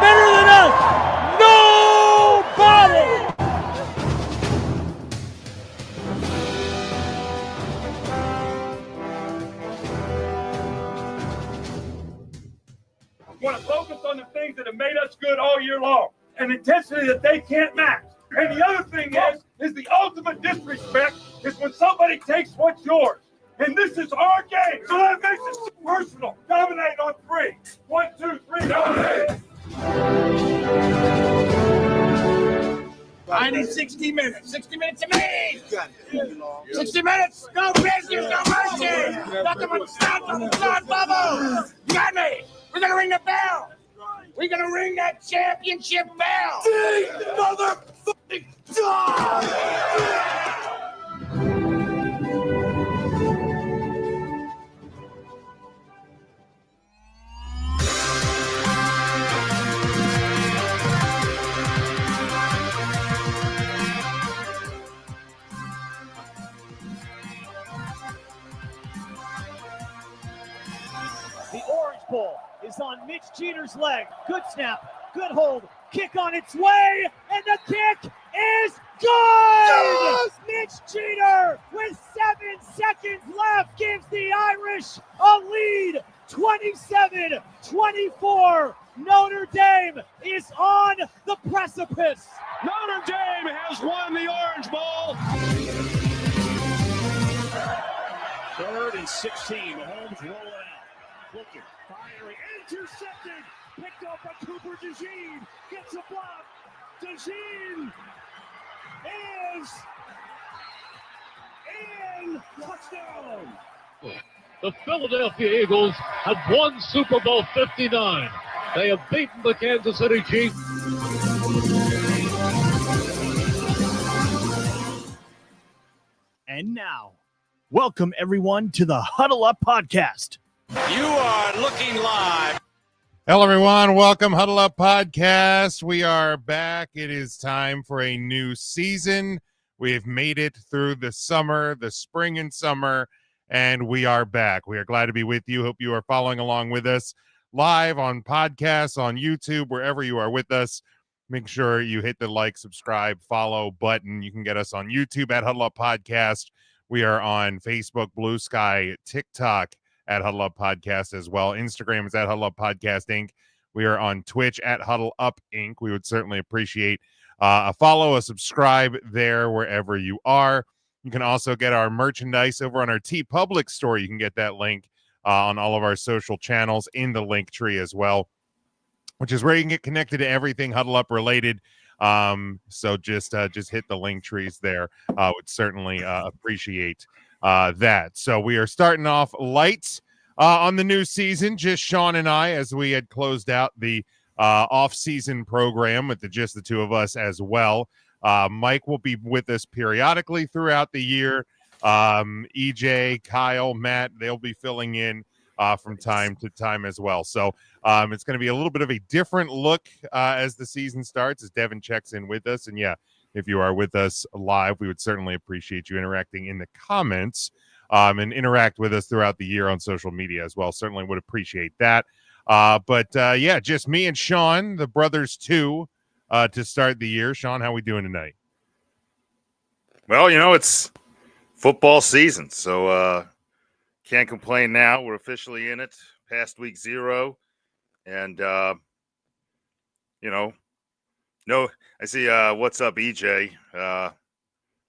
better than us? Nobody! I want to focus on the things that have made us good all year long, an intensity that they can't match. And the other thing is the ultimate disrespect is when somebody takes what's yours. And this is our game, so that makes it so personal. Dominate on three. 1, 2, 3, dominate. I need 60 minutes. 60 minutes to me. 60 minutes. No business, no mercy. Nothing but stop bubble. You got me. We're going to ring the bell. We're going to ring that championship bell. Ding, motherfucking dog! The Orange Bowl is on Mitch Jeter's leg. Good snap, good hold, kick on its way, and the kick is good! Yes! Mitch Jeter, with 7 seconds left, gives the Irish a lead, 27-24. Notre Dame is on the precipice. Notre Dame has won the Orange Bowl. 3rd and 16. Mahomes roll it out. Looking, firing, intercepted. Picked up by Cooper DeJean. Gets a block. DeJean is in. Touchdown. The Philadelphia Eagles have won Super Bowl 59. They have beaten the Kansas City Chiefs. And now, welcome everyone to the Huddle Up Podcast. You are looking live. Hello, everyone. Welcome, Huddle Up Podcast. We are back. It is time for a new season. We have made it through the summer, the spring and summer, and we are back. We are glad to be with you. Hope you are following along with us live on podcasts, on YouTube, wherever you are with us. Make sure you hit the like, subscribe, follow button. You can get us on YouTube at Huddle Up Podcast. We are on Facebook, Blue Sky, TikTok at Huddle Up Podcast as well. Instagram is at Huddle Up Podcast Inc. We are on Twitch at Huddle Up Inc. We would certainly appreciate a follow, a subscribe there wherever you are. You can also get our merchandise over on our TeePublic store. You can get that link on all of our social channels in the link tree as well, which is where you can get connected to everything Huddle Up related. So just hit the link trees there. Would certainly appreciate that. So we are starting off light on the new season, just Sean and I, as we had closed out the off-season program with just the two of us as well. Mike will be with us periodically throughout the year. EJ, Kyle, Matt, they'll be filling in from time to time as well. So it's going to be a little bit of a different look as the season starts, as Devin checks in with us. And yeah, if you are with us live, we would certainly appreciate you interacting in the comments and interact with us throughout the year on social media as well. Certainly would appreciate that. But yeah, just me and Sean, the brothers too, to start the year. Sean, how we doing tonight? Well, you know, it's football season, so can't complain now. We're officially in it, past week 0. And, you know, no, I see what's up, EJ.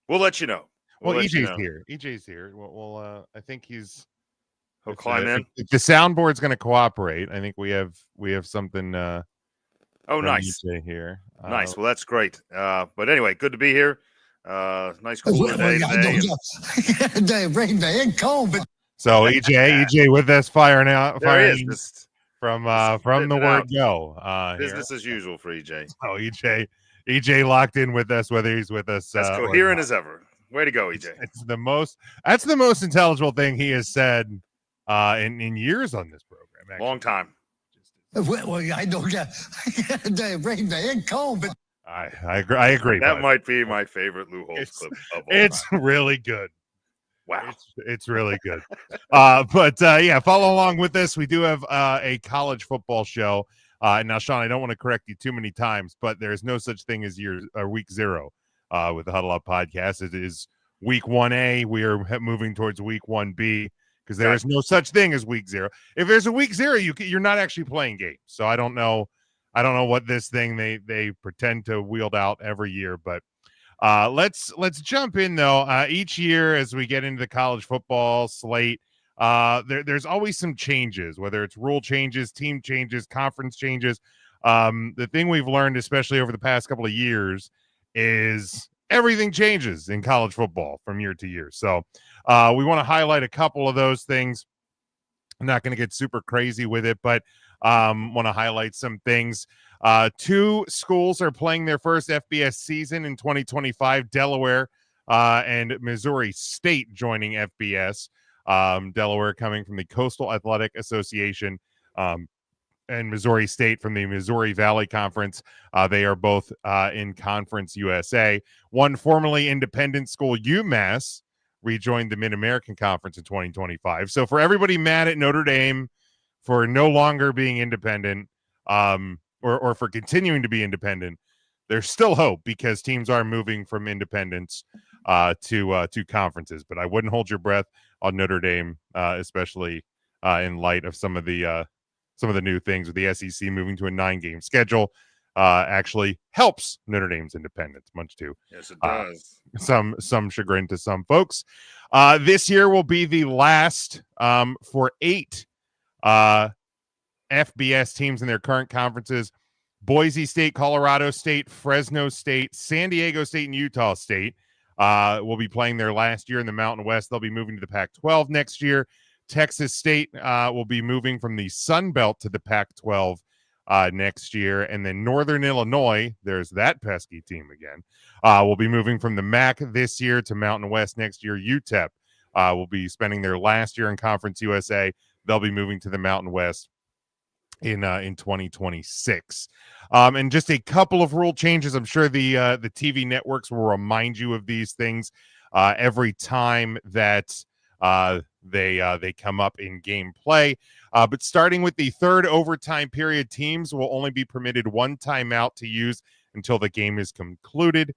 We'll let you know. Well, EJ's here. EJ's here. Well, I think he'll climb in. If the soundboard's going to cooperate, I think we have something. Oh, nice. EJ here. Nice. Well, that's great. But anyway, good to be here. Nice cooler day today. Rain day and cold, but so EJ with us firing there he is. From the word go. Business as usual for EJ. Oh, EJ locked in with us, whether he's with us. As coherent as ever. Way to go, EJ. That's the most intelligible thing he has said in years on this program. Actually. Long time. well, I don't get rain day and cold, but I agree. That might be my favorite Lou Holtz clip of all It's time. really good. Wow. It's really good. But yeah, follow along with this. We do have a college football show Now, Sean, I don't want to correct you too many times, but there's no such thing as week 0 with the Huddle Up podcast. It is week 1A. We are moving towards week 1B because there is no such thing as week 0. If there's a week 0, you're not actually playing games. So I don't know what this thing they pretend to wield out every year, but let's jump in though. Each year as we get into the college football slate, there's always some changes, whether it's rule changes, team changes, conference changes. The thing we've learned, especially over the past couple of years, is everything changes in college football from year to year. So we want to highlight a couple of those things. I'm not going to get super crazy with it, but want to highlight some things. 2 schools are playing their first FBS season in 2025, Delaware and Missouri State joining FBS. Delaware coming from the Coastal Athletic Association, and Missouri State from the Missouri Valley Conference. They are both in Conference USA. One formerly independent school, UMass, rejoined the Mid-American Conference in 2025. So for everybody mad at Notre Dame for no longer being independent, or for continuing to be independent, there's still hope because teams are moving from independence to conferences. But I wouldn't hold your breath on Notre Dame, especially in light of some of the new things with the SEC moving to a 9-game schedule. Actually helps Notre Dame's independence, much to yes, it does. Some chagrin to some folks. This year will be the last for 8 FBS teams in their current conferences. Boise State, Colorado State, Fresno State, San Diego State, and Utah State will be playing their last year in the Mountain West. They'll be moving to the Pac-12 next year. Texas State will be moving from the Sun Belt to the Pac-12 next year. And then Northern Illinois, there's that pesky team again, will be moving from the MAC this year to Mountain West next year. UTEP will be spending their last year in Conference USA. They'll be moving to the Mountain West in 2026. And just a couple of rule changes. I'm sure the TV networks will remind you of these things every time that they come up in gameplay. But starting with the third overtime period, teams will only be permitted 1 timeout to use until the game is concluded.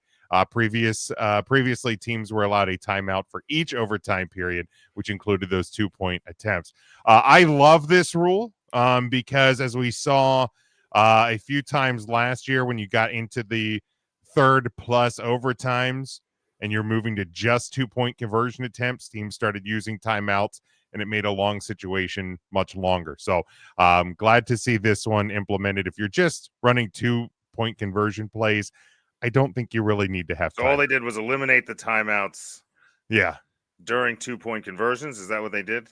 Previously, teams were allowed a timeout for each overtime period, which included those 2-point attempts. I love this rule because as we saw a few times last year when you got into the third plus overtimes and you're moving to just 2-point conversion attempts, teams started using timeouts, and it made a long situation much longer. So glad to see this one implemented. If you're just running 2-point conversion plays, I don't think you really need to have So all they did was eliminate the timeouts. Yeah. During 2-point conversions. Is that what they did?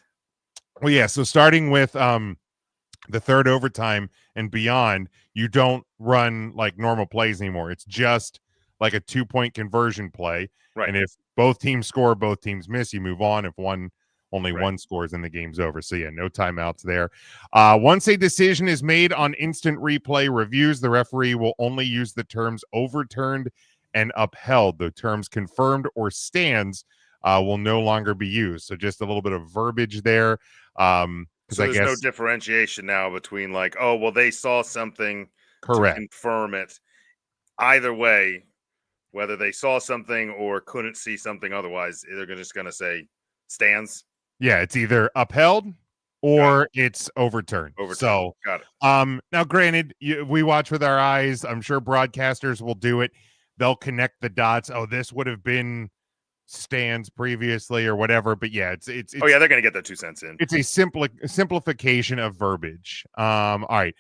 Well, yeah. So starting with the third overtime and beyond, you don't run like normal plays anymore. It's just like a 2-point conversion play. Right. And if both teams score, both teams miss, you move on. If only one scores, and the game's over. So yeah, no timeouts there. Once a decision is made on instant replay reviews, the referee will only use the terms overturned and upheld. The terms confirmed or stands will no longer be used. So just a little bit of verbiage there. So there's no differentiation now between like, oh, well, they saw something correct to confirm it. Either way, whether they saw something or couldn't see something otherwise, they're just going to say stands. Yeah, it's either upheld or it's overturned. So, got it. Now, granted, we watch with our eyes. I'm sure broadcasters will do it. They'll connect the dots. Oh, this would have been stands previously or whatever. But yeah, it's oh yeah, they're gonna get their 2 cents in. It's a simplification of verbiage. All right.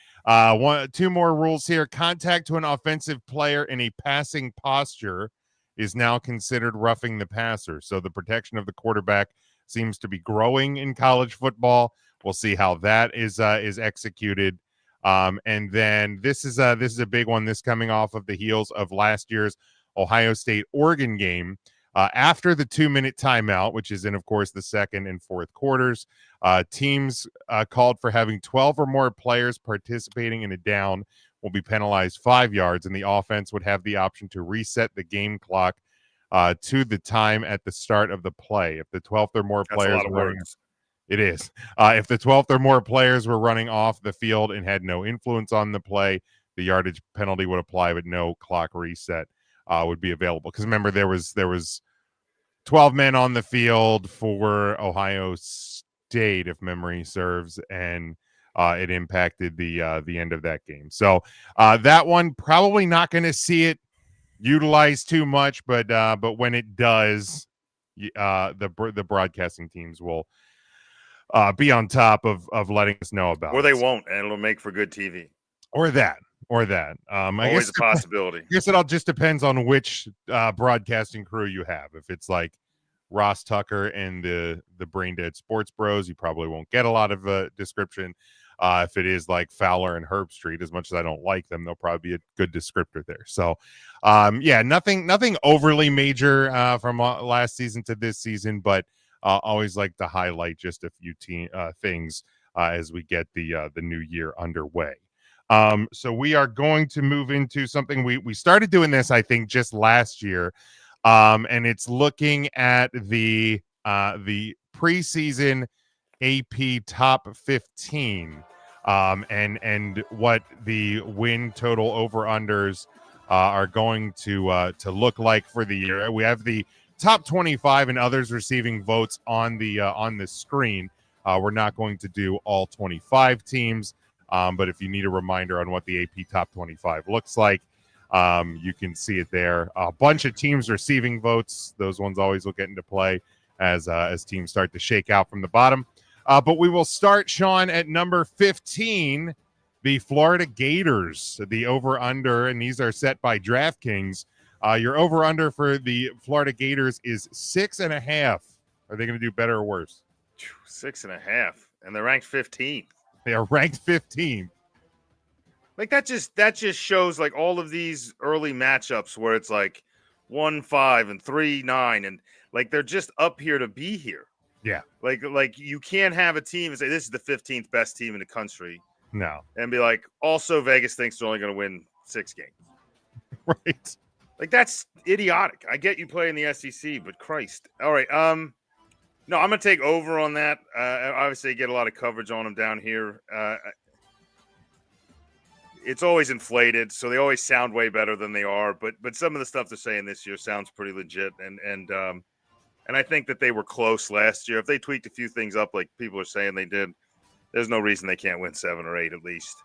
2 more rules here. Contact to an offensive player in a passing posture is now considered roughing the passer. So the protection of the quarterback seems to be growing in college football. We'll see how that is executed. And then this is a big one. This coming off of the heels of last year's Ohio State-Oregon game. After the 2-minute timeout, which is in, of course, the second and fourth quarters, teams called for having 12 or more players participating in a down will be penalized 5 yards, and the offense would have the option to reset the game clock to the time at the start of the play. If the 12th or more players It is. If the 12th or more players were running off the field and had no influence on the play, the yardage penalty would apply, but no clock reset would be available. Because remember, there was 12 men on the field for Ohio State, if memory serves, and it impacted the end of that game. So that one, probably not going to see it utilized too much, but when it does, the broadcasting teams will be on top of letting us know about Or it. they won't, and it'll make for good TV. Or that. I Always guess a possibility. I guess it all just depends on which broadcasting crew you have. If it's like Ross Tucker and the Brain Dead Sports Bros, you probably won't get a lot of description. If it is like Fowler and Herb Street, as much as I don't like them, they'll probably be a good descriptor there. So, nothing overly major from last season to this season, but always like to highlight just a few things as we get the new year underway. So we are going to move into something we started doing this, I think, just last year, and it's looking at the preseason AP top 15, and what the win total over unders are going to look like for the year. We have the top 25 and others receiving votes on the screen. We're not going to do all 25 teams, but if you need a reminder on what the AP top 25 looks like, you can see it there. A bunch of teams receiving votes. Those ones always will get into play as teams start to shake out from the bottom. But we will start, Sean, at number 15, the Florida Gators, the over-under, and these are set by DraftKings. Your over-under for the Florida Gators is 6.5. Are they going to do better or worse? 6.5, and they're ranked 15th. They are ranked 15th. Like that just shows like all of these early matchups where it's like 1-5 and 3-9, and like they're just up here to be here. Yeah. Like you can't have a team and say this is the 15th best team in the country. No. And be like, also Vegas thinks they're only going to win 6 games. Right. Like that's idiotic. I get you play in the SEC, but Christ. All right. No, I'm going to take over on that. Obviously, get a lot of coverage on them down here. It's always inflated, so they always sound way better than they are. But some of the stuff they're saying this year sounds pretty legit, and I think that they were close last year. If they tweaked a few things up, like people are saying they did, there's no reason they can't win 7 or 8 at least.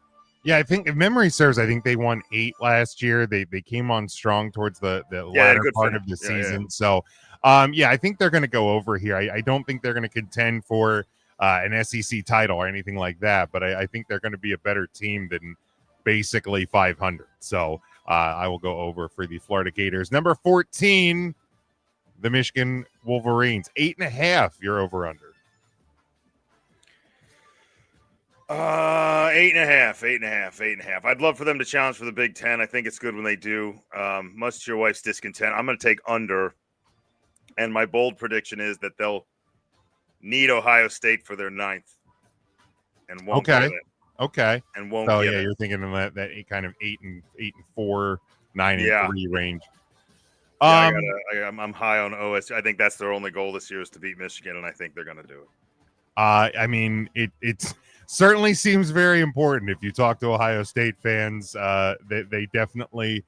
Yeah, I think if memory serves, I think they won 8 last year. They came on strong towards the latter part of the season. So, I think they're going to go over here. I don't think they're going to contend for an SEC title or anything like that, but I think they're going to be a better team than basically 500. So I will go over for the Florida Gators. Number 14, the Michigan Wolverines, 8.5. You're over under. 8.5. I'd love for them to challenge for the Big Ten. I think it's good when they do. Much to your wife's discontent, I'm going to take under. And my bold prediction is that they'll need Ohio State for their 9th and won't get it. Okay. And won't get it. You're thinking of that kind of 8-4, 9-3 range. I'm high on OSU. I think that's their only goal this year is to beat Michigan, and I think they're going to do it. I mean, it certainly seems very important. If you talk to Ohio State fans, they definitely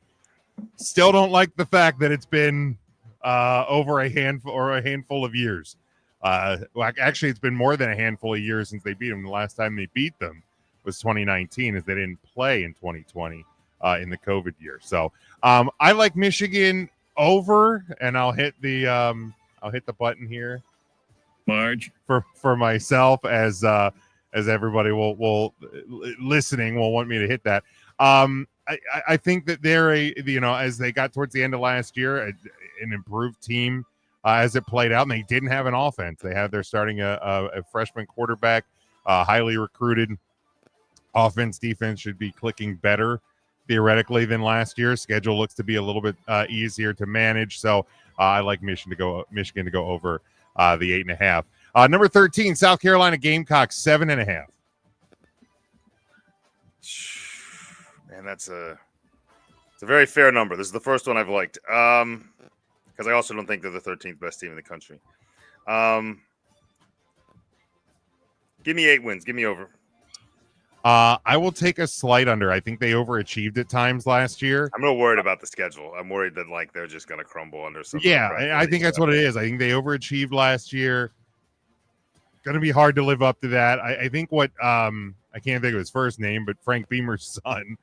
still don't like the fact that it's been over a handful of years. Actually, it's been more than a handful of years since they beat them. The last time they beat them was 2019, as they didn't play in 2020 in the COVID year. So I like Michigan over, and I'll hit the button here, Marge, for myself as everybody will listening will want me to hit that. I think that they're as they got towards the end of last year, an improved team as it played out, and they didn't have an offense. They're starting a freshman quarterback, highly recruited. Offense, defense should be clicking better theoretically than last year. Schedule looks to be a little bit easier to manage, so I like Michigan to go over the 8.5. Number 13, South Carolina Gamecocks, 7.5. Man, it's a very fair number. This is the first one I've liked. Because I also don't think they're the 13th best team in the country. Give me 8 wins. Give me over. I will take a slight under. I think they overachieved at times last year. I'm a little worried about the schedule. I'm worried that like they're just going to crumble under some. Yeah, I think that's what it is. I think they overachieved last year. Going to be hard to live up to that. I think what I can't think of his first name, but Frank Beamer's son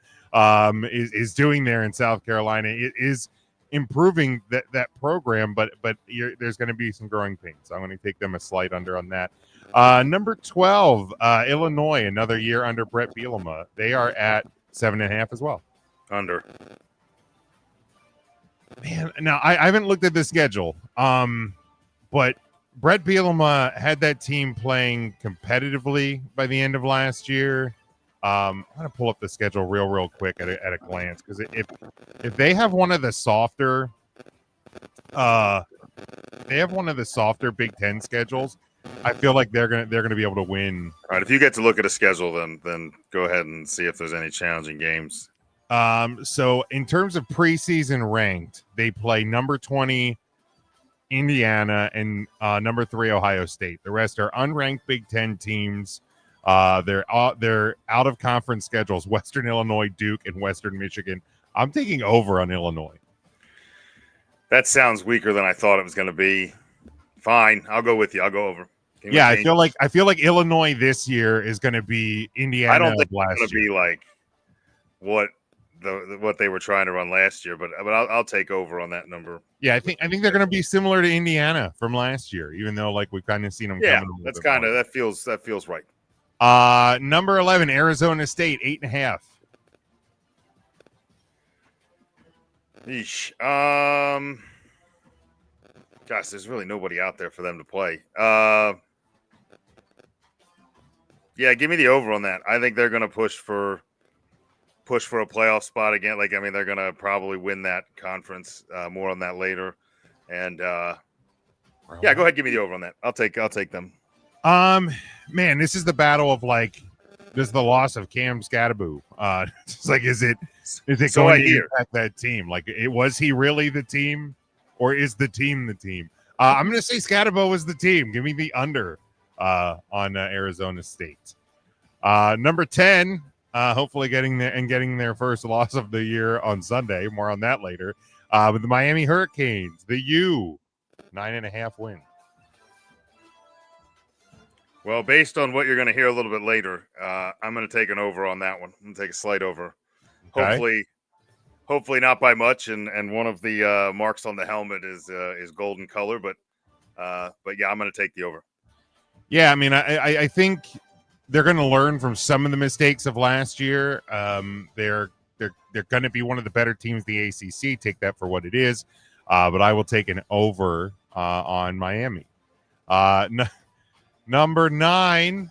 is doing there in South Carolina. It is improving that program, but there's going to be some growing pains. So I'm going to take them a slight under on that. Number 12, Illinois, another year under Brett Bielema. They are at 7.5 as well. Under. Man, now I haven't looked at the schedule, but Brett Bielema had that team playing competitively by the end of last year. I'm going to pull up the schedule real quick at a glance, because if they have one of the softer, Big Ten schedules, I feel like they're gonna be able to win. All right, if you get to look at a schedule, then go ahead and see if there's any challenging games. So in terms of preseason ranked, they play number 20 Indiana and number 3 Ohio State. The rest are unranked Big Ten teams. They're out of conference schedules: Western Illinois, Duke, and Western Michigan. I'm taking over on Illinois. That sounds weaker than I thought it was going to be. Fine, I'll go with you. I'll go over. Yeah, I feel like Illinois this year is going to be Indiana. I don't think it's going to be like what they were trying to run last year, but I'll take over on that number. Yeah, I think they're going to be similar to Indiana from last year, even though like we've kind of seen them. Yeah, that's kind of that feels right. Number 11, Arizona State, 8.5. Yeesh. Gosh, there's really nobody out there for them to play. Yeah, give me the over on that. I think they're going to push for a playoff spot again. Like, I mean, they're going to probably win that conference. More on that later. And yeah, go ahead, give me the over on that. I'll take them. Man, this is the battle of like, this is the loss of Cam Scattaboo. It's like, is it So going to impact that team? Like, was he really the team, or is the team the team? I'm going to say Scattaboo is the team. Give me the under on Arizona State. Number 10, hopefully getting their first loss of the year on Sunday. More on that later. With the Miami Hurricanes, the U, 9.5 win. Well, based on what you're going to hear a little bit later, I'm going to take an over on that one. I'm going to take a slight over. Okay. Hopefully not by much. And one of the marks on the helmet is golden color, but yeah, I'm going to take the over. Yeah, I mean, I think they're going to learn from some of the mistakes of last year. They're going to be one of the better teams in the ACC. Take that for what it is. But I will take an over on Miami. Number 9,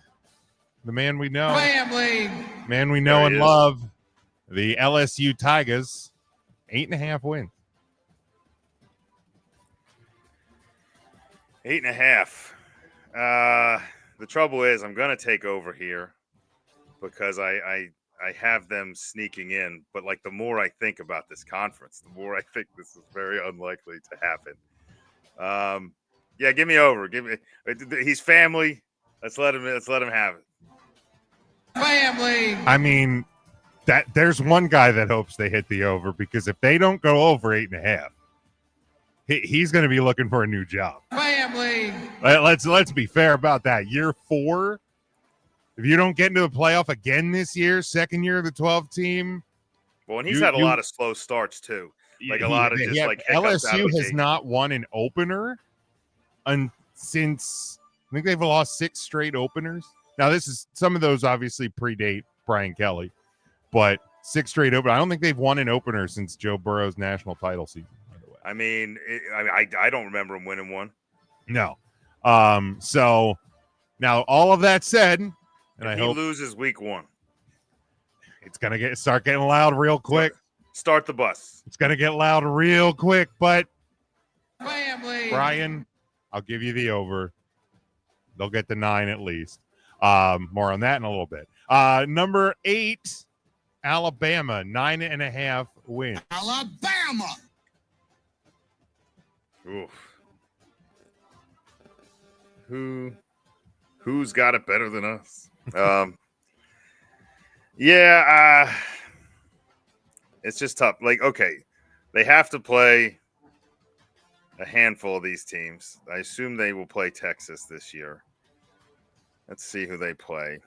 the man we know, and love, the LSU Tigers, 8.5 wins. 8.5. The trouble is, I'm going to take over here because I have them sneaking in. But like, the more I think about this conference, the more I think this is very unlikely to happen. Yeah, give me over. He's family. Let's let him have it. Family. I mean, there's one guy that hopes they hit the over, because if they don't go over 8.5, he's going to be looking for a new job. Family. Let's be fair about that. Year 4, if you don't get into the playoff again this year, second year of the 12 team. Well, and he's had a lot of slow starts too. Like a lot of just like LSU has not won an opener since, I think they've lost 6 straight openers. Now, some of those obviously predate Brian Kelly, but 6 straight openers. I don't think they've won an opener since Joe Burrow's national title season, by the way. I mean, I don't remember him winning one. No. So now all of that said, and I hope he loses week 1, it's gonna start getting loud real quick. Start the bus. It's gonna get loud real quick, but Family. Brian, I'll give you the over. They'll get the 9 at least. More on that in a little bit. Number 8, Alabama, 9.5 wins. Alabama. Oof. Who Who's got it better than us? It's just tough. Like, okay, they have to play a handful of these teams. I assume they will play Texas this year. Let's see who they play.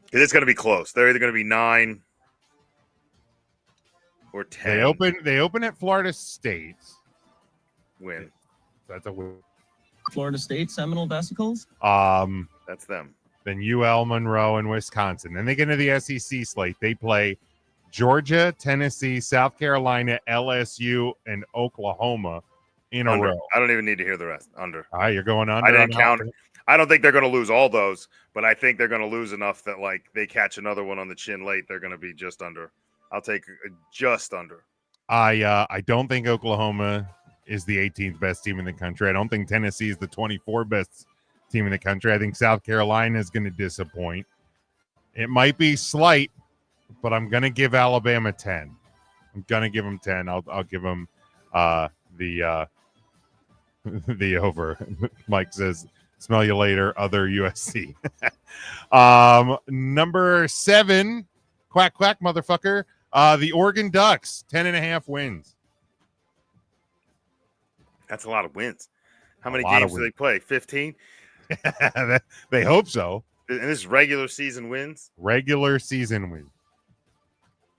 Because it's going to be close. They're either going to be 9 or 10. They open at Florida State. Win. That's a win. Florida State Seminole Vesicles. That's them. Then UL, Monroe, and Wisconsin. Then they get into the SEC slate. They play Georgia, Tennessee, South Carolina, LSU, and Oklahoma in a row. I don't even need to hear the rest. Under. All right, you're going under. I didn't count it. I don't think they're going to lose all those, but I think they're going to lose enough that, like, they catch another one on the chin late. They're going to be just under. I'll take just under. I don't think Oklahoma is the 18th best team in the country. I don't think Tennessee is the 24th best team in the country. I think South Carolina is going to disappoint. It might be slight, but I'm going to give Alabama 10. I'm going to give them 10. I'll give them the over. Mike says, smell you later, other USC. Number 7, quack, quack, motherfucker. The Oregon Ducks, 10.5 wins. That's a lot of wins. How many games do they play? 15? They hope so. And this is regular season wins? Regular season wins.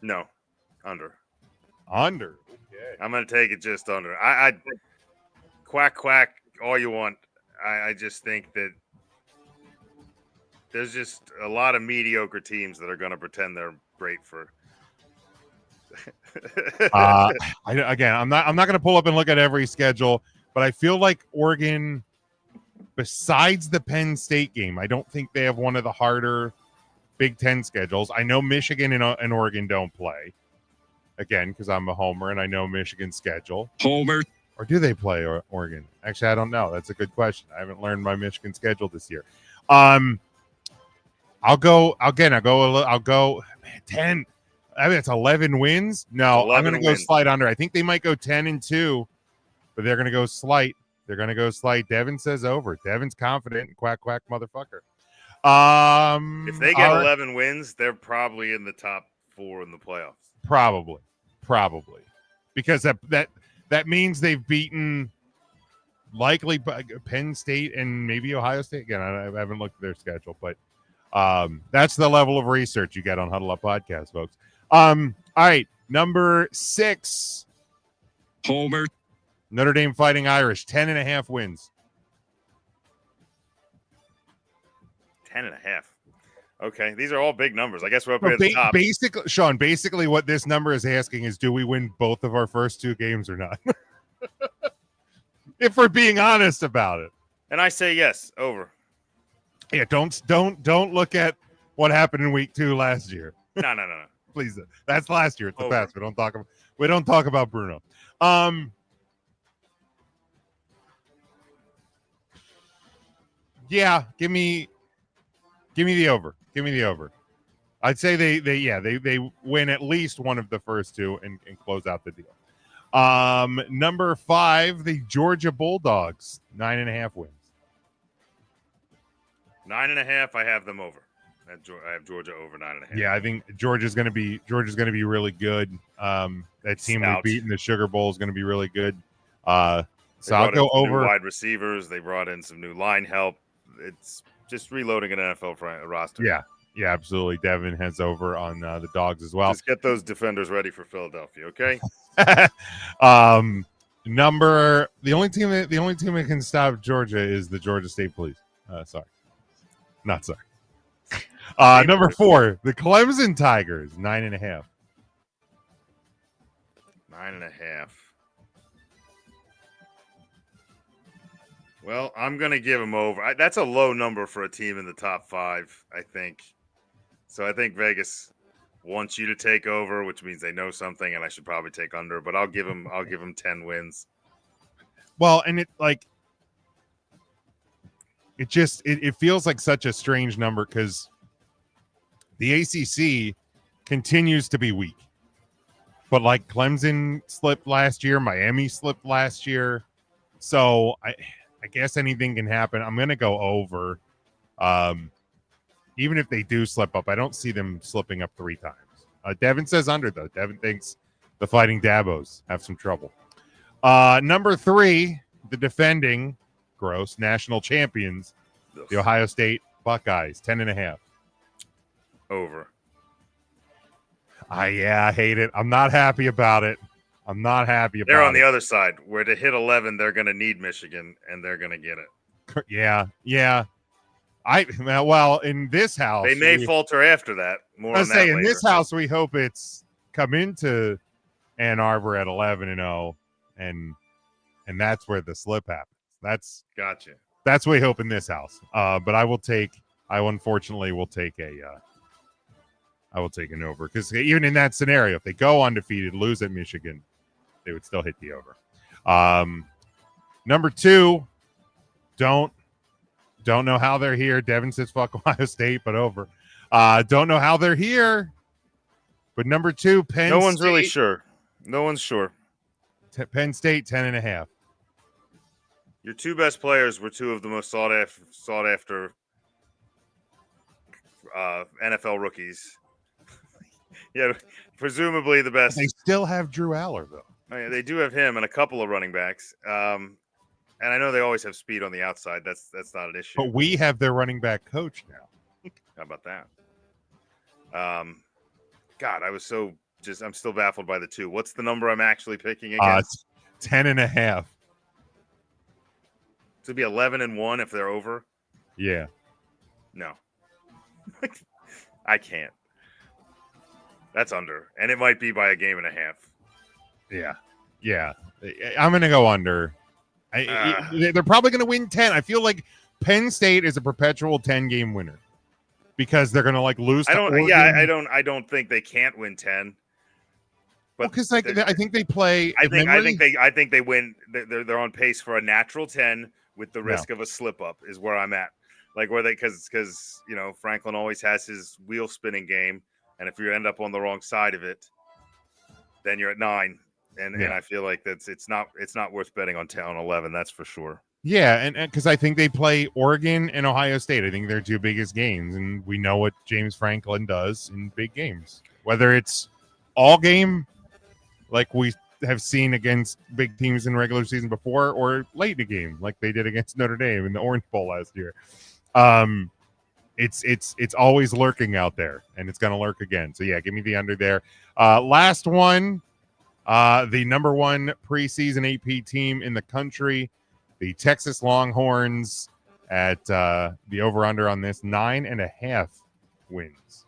No. Under. Under. Okay. I'm going to take it just under. I quack, quack, all you want. I just think that there's just a lot of mediocre teams that are going to pretend they're great for. I'm not going to pull up and look at every schedule, but I feel like Oregon, besides the Penn State game, I don't think they have one of the harder Big Ten schedules. I know Michigan and Oregon don't play, again, because I'm a homer and I know Michigan's schedule. Homer. Or do they play Oregon? Actually, I don't know. That's a good question. I haven't learned my Michigan schedule this year. I'll go 10. I mean, it's 11 wins. No, I'm going to go slight under. I think they might go 10-2, but they're going to go slight. They're going to go slight. Devin says over. Devin's confident. Quack, quack, motherfucker. If they get 11 wins, they're probably in the top 4 in the playoffs. Probably. Because that means they've beaten likely Penn State and maybe Ohio State. Again, I haven't looked at their schedule, but that's the level of research you get on Huddle Up Podcast, folks. All right, number 6. Homer. Notre Dame Fighting Irish, 10.5 wins. 10.5. Okay, these are all big numbers. I guess we're up at the top. Basically, what this number is asking is, do we win both of our first 2 games or not? If we're being honest about it. And I say yes, over. Yeah, don't look at what happened in week 2 last year. No. Please, that's last year. It's the Over. past. We don't talk about Bruno. Yeah, give me the over. Give me the over. I'd say they win at least one of the first 2 and close out the deal. Number 5, the Georgia Bulldogs, 9.5 wins. 9.5. I have them over. I have Georgia over 9.5. Yeah, I think Georgia's going to be really good. That team we beat in the Sugar Bowl is going to be really good. So I'll go over. Wide receivers. They brought in some new line help. It's just reloading an NFL roster. Yeah, absolutely. Devin has over on the Dogs as well. Just get those defenders ready for Philadelphia, okay? The only team that can stop Georgia is the Georgia State Police. Sorry. Number 4, the Clemson Tigers, 9.5. 9.5. Well, I'm going to give them over. That's a low number for a team in the top 5, I think. So I think Vegas wants you to take over, which means they know something, and I should probably take under. But I'll give them 10 wins. Well, and it feels like such a strange number because the ACC continues to be weak. But like Clemson slipped last year, Miami slipped last year. So I guess anything can happen. I'm going to go over. Even if they do slip up, I don't see them slipping up 3 times. Devin says under, though. Devin thinks the Fighting Dabos have some trouble. Number 3, the defending gross national champions, the Ohio State Buckeyes, 10.5. Over. I hate it. I'm not happy about it. They're on the other side, where to hit 11, they're going to need Michigan, and they're going to get it. Yeah. Well, in this house, they may falter after that. More I on that say in later. this house, we hope it's come into Ann Arbor at 11-0, and that's where the slip happens. That's gotcha. That's what we hope in this house. But I unfortunately will take I will take an over, because even in that scenario, if they go undefeated, lose at Michigan, they would still hit the over. Number 2, don't know how they're here. Devin says fuck Ohio State, but over. Don't know how they're here. But number 2, Penn State. No one's really sure. No one's sure. Penn State, 10.5. Your 2 best players were 2 of the most sought after NFL rookies. Yeah, presumably the best. They still have Drew Aller, though. Oh, yeah, they do have him and a couple of running backs. And I know they always have speed on the outside. That's not an issue. But we have their running back coach now. How about that? God, I'm still baffled by the 2. What's the number I'm actually picking against? 10.5. To be 11-1 if they're over? Yeah. No. I can't. That's under. And it might be by a game and a half. Yeah. I'm going to go under. They're probably going to win 10. I feel like Penn State is a perpetual 10-game winner, because they're going to lose to Oregon. I don't think they can't win 10. But because I think they play. I think they win. They're on pace for a natural 10 with the risk of a slip up is where I'm at. Like where because Franklin always has his wheel spinning game, and if you end up on the wrong side of it, then you're at 9. And I feel like it's not worth betting on 10 on 11. That's for sure. Yeah, and because I think they play Oregon and Ohio State. I think they're 2 biggest games, and we know what James Franklin does in big games. Whether it's all game, like we have seen against big teams in regular season before, or late in the game, like they did against Notre Dame in the Orange Bowl last year. It's always lurking out there, and it's going to lurk again. So yeah, give me the under there. Last one, the number 1 preseason AP team in the country, the Texas Longhorns, at the over-under on this, 9.5 wins.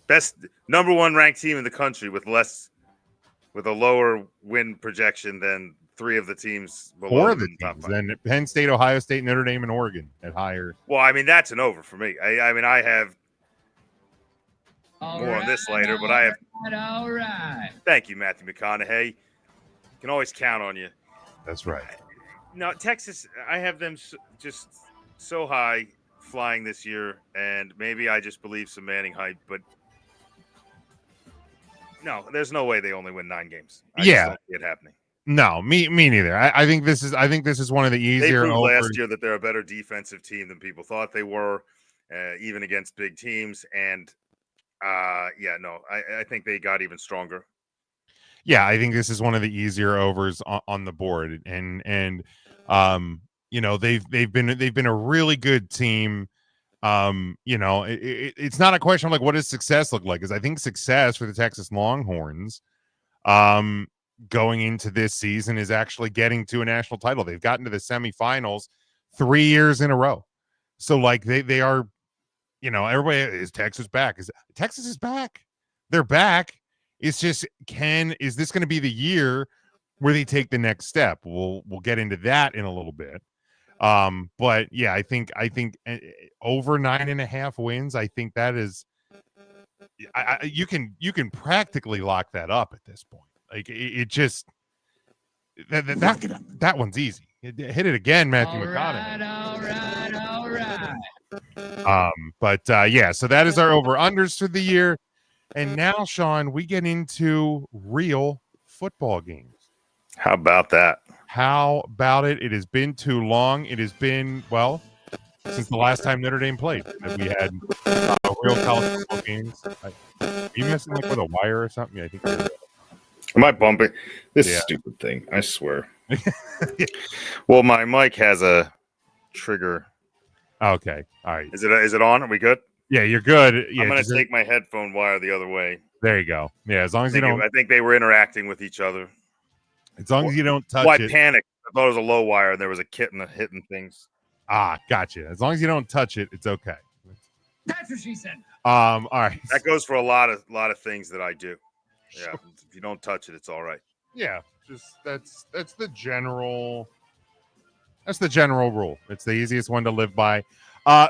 Best number 1 ranked team in the country with a lower win projection than 3 of the teams below. 4 of the teams. Then Penn State, Ohio State, Notre Dame, and Oregon at higher. Well, I mean, that's an over for me. I have more on this later, but I have. All right. Thank you, Matthew McConaughey. Can always count on you. That's right. No, Texas, I have them just so high flying this year, and maybe I just believe some Manning hype, but no, there's no way they only win 9 games. I just don't see it happening. No, me neither. I think this is one of the easier. They proved last year that they're a better defensive team than people thought they were, even against big teams. And I think they got even stronger. Yeah, I think this is one of the easier overs on the board, and they've been a really good team. It's not a question of like what does success look like, because I think success for the Texas Longhorns, going into this season, is actually getting to a national title. They've gotten to the semifinals 3 years in a row. So like they are, everybody is Texas back. Texas is back. They're back. It's just, is this going to be the year where they take the next step? We'll get into that in a little bit. But yeah, I think over 9.5 wins. I think that is, you can practically lock that up at this point. Like it just that one's easy. Hit it again, Matthew McConaughey. All right. Yeah, so that is our over-unders for the year. And now, Sean, we get into real football games. How about that? How about it? It has been too long. It has been, since the last time Notre Dame played. That we had real college football games. Are you messing like with a wire or something? Yeah, I think. Am I bumping this Yeah. stupid thing? I swear. Well, my mic has a trigger. Okay. All right. Is it on? Are we good? Yeah, you're good. Yeah, I'm gonna take my headphone wire the other way. There you go. Yeah, as long as you don't. I think they were interacting with each other. As long as you don't touch Well, it. I panicked. I thought it was a low wire and there was a kitten hitting things. Ah, gotcha. As long as you don't touch it, it's okay. That's what she said. All right. That goes for a lot of things that I do. Yeah, if you don't touch it, it's all right. Yeah, just that's the general. That's the general rule. It's the easiest one to live by.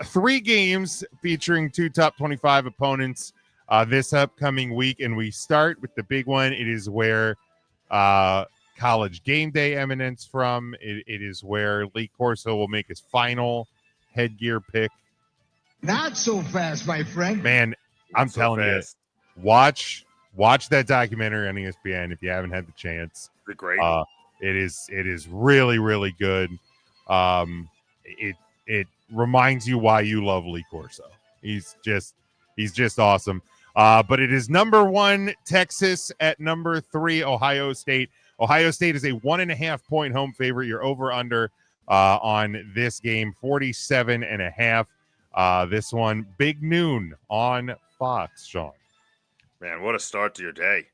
3 games featuring 2 top 25 opponents this upcoming week, and we start with the big one. It is where College Game Day emanates from. It is where Lee Corso will make his final headgear pick. Not so fast, my friend. Man, I'm telling you, watch that documentary on ESPN if you haven't had the chance. Is it great? It is really, really good. It reminds you why you love Lee Corso. He's just awesome. But it is number 1 Texas at number 3 Ohio State. Ohio State is a 1.5-point home favorite. You're over under on this game, 47.5. This one, big noon on Fox, Sean. Man, what a start to your day.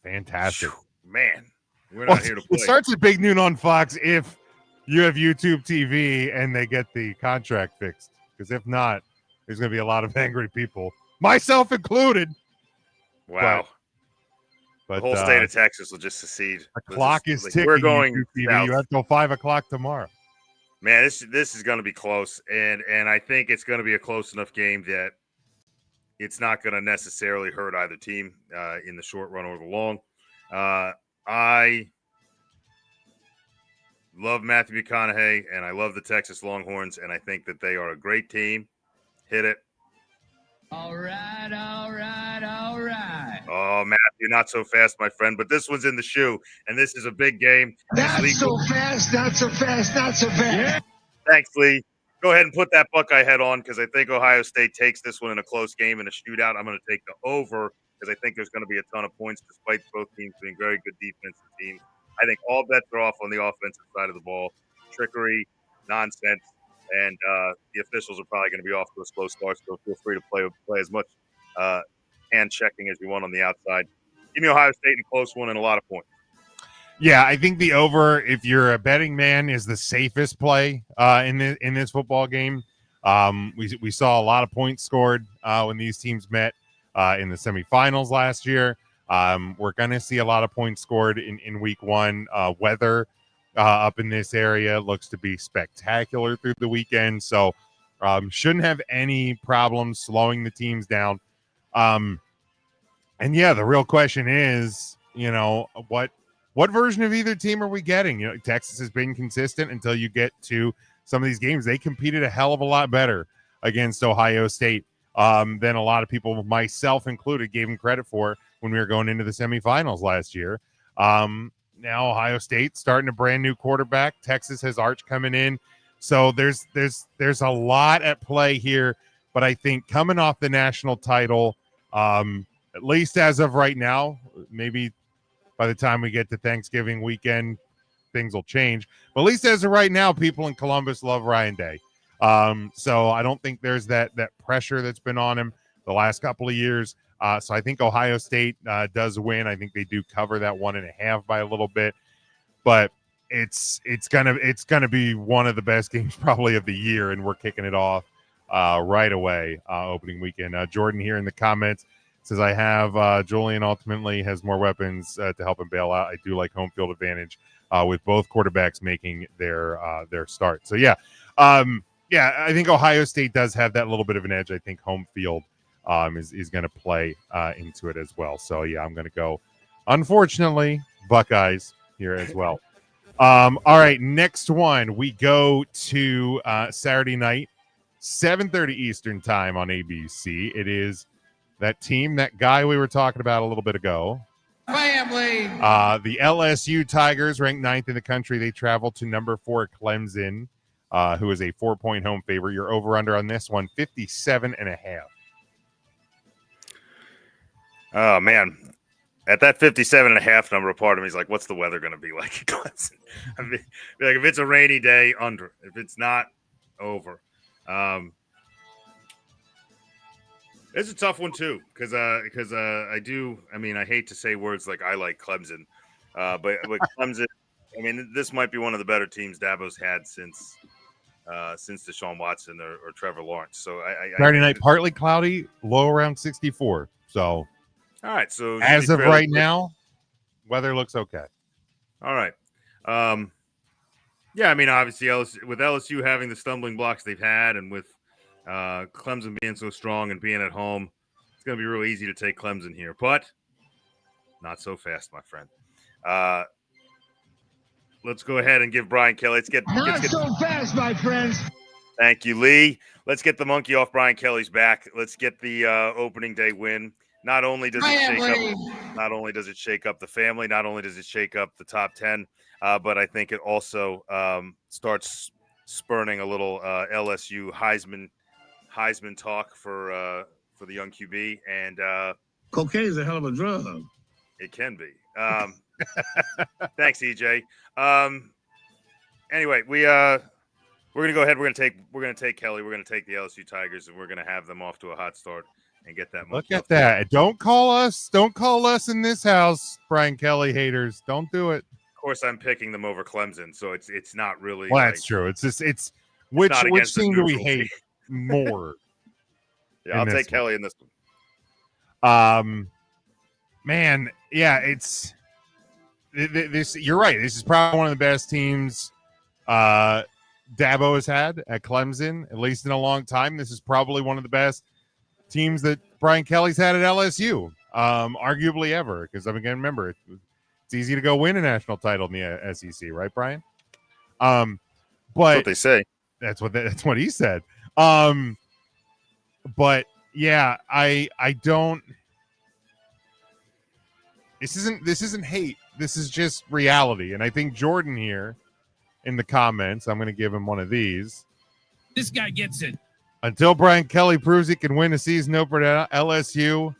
Fantastic. Man, we're not here to play. It starts at big noon on Fox if you have YouTube TV and they get the contract fixed. Because if not, there's going to be a lot of angry people, myself included. Wow. But the whole state of Texas will just secede. The clock is ticking. We're going TV. You have till 5 o'clock tomorrow. Man, this is going to be close, and I think it's going to be a close enough game that it's not going to necessarily hurt either team in the short run or the long. I love Matthew McConaughey, and I love the Texas Longhorns, and I think that they are a great team. Hit it. All right. Oh, Matthew, not so fast, my friend, but this one's in the shoe, and this is a big game. Not so fast. Yeah. Thanks, Lee. Go ahead and put that Buckeye head on because I think Ohio State takes this one in a close game in a shootout. I'm going to take the over because I think there's going to be a ton of points despite both teams being very good defensive teams. I think all bets are off on the offensive side of the ball. Trickery, nonsense, and the officials are probably going to be off to a slow start, so feel free to play as much hand checking as you want on the outside. Give me Ohio State in a close one and a lot of points. Yeah, I think the over, if you're a betting man, is the safest play in this football game. We saw a lot of points scored when these teams met in the semifinals last year. We're going to see a lot of points scored in week 1. Weather up in this area looks to be spectacular through the weekend, so shouldn't have any problems slowing the teams down. And yeah, the real question is, what version of either team are we getting? Texas has been consistent until you get to some of these games. They competed a hell of a lot better against Ohio State than a lot of people, myself included, gave them credit for when we were going into the semifinals last year. Now Ohio State starting a brand new quarterback. Texas has Arch coming in. So there's a lot at play here. But I think coming off the national title, at least as of right now, maybe by the time we get to Thanksgiving weekend, things will change. But at least as of right now, people in Columbus love Ryan Day. So I don't think there's that pressure that's been on him the last couple of years. So I think Ohio State does win. I think they do cover that 1.5 by a little bit. But it's gonna be one of the best games probably of the year, and we're kicking it off right away opening weekend. Jordan here in the comments says, I have Julian ultimately has more weapons to help him bail out. I do like home field advantage with both quarterbacks making their start. So, yeah, I think Ohio State does have that little bit of an edge. I think home field is going to play into it as well. So, yeah, I'm going to go, unfortunately, Buckeyes here as well. All right, next one. We go to Saturday night, 7:30 Eastern time on ABC. It is that team, that guy we were talking about a little bit ago. Family. The LSU Tigers, ranked 9th in the country. They travel to number 4 Clemson. who is a 4-point home favorite. Your over-under on this one, 57.5. Oh, man. At that 57.5 number, a part of me is like, what's the weather going to be like in Clemson? I mean, like, if it's a rainy day, under. If it's not, over. It's a tough one, too, because I hate to say words like I like Clemson, but Clemson, I mean, this might be one of the better teams Dabo's had since Deshaun Watson or Trevor Lawrence. So Saturday night, partly cloudy, low around 64. So, all right. So as of right now, weather looks okay. All right. Yeah, I mean, obviously, with LSU having the stumbling blocks they've had, and with Clemson being so strong and being at home, it's going to be real easy to take Clemson here, but not so fast, my friend. Let's go ahead and give Brian Kelly. Let's get so fast, my friends. Thank you, Lee. Let's get the monkey off Brian Kelly's back. Let's get the opening day win. Not only does it shake up the family, not only does it shake up the top 10, but I think it also starts spurning a little LSU Heisman talk for the young QB. And Cocaine is a hell of a drug. It can be. Thanks, EJ. Anyway, we're gonna go ahead. We're gonna take Kelly. We're gonna take the LSU Tigers, and we're gonna have them off to a hot start and get that. Look at that! Don't call us in this house, Brian Kelly haters. Don't do it. Of course, I'm picking them over Clemson, so it's not really. Well, that's true. It's just which team do we hate more? Yeah, I'll take Kelly in this one. Man, yeah, it's this. You're right. This is probably one of the best teams Dabo has had at Clemson, at least in a long time. This is probably one of the best teams that Brian Kelly's had at LSU, arguably ever. Because again, remember, it's easy to go win a national title in the SEC, right, Brian? But that's what they say. That's what he said. But yeah, I don't. This isn't hate. This is just reality. And I think Jordan here in the comments, I'm going to give him one of these. This guy gets it. Until Brian Kelly proves he can win a season opener at LSU,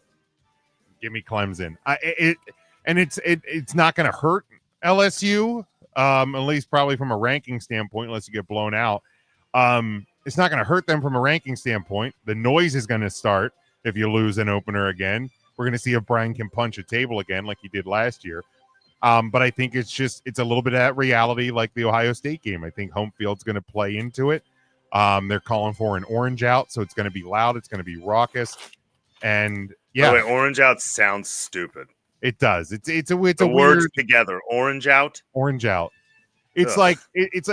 give me Clemson. It's not going to hurt LSU, at least probably from a ranking standpoint, unless you get blown out. It's not going to hurt them from a ranking standpoint. The noise is going to start if you lose an opener again. We're going to see if Brian can punch a table again like he did last year. But I think it's a little bit of that reality like the Ohio State game. I think home field's going to play into it. They're calling for an orange out, so it's going to be loud. It's going to be raucous. And yeah. By the way, orange out sounds stupid. It does. It's a words weird together. Orange out. Orange out. It's like it's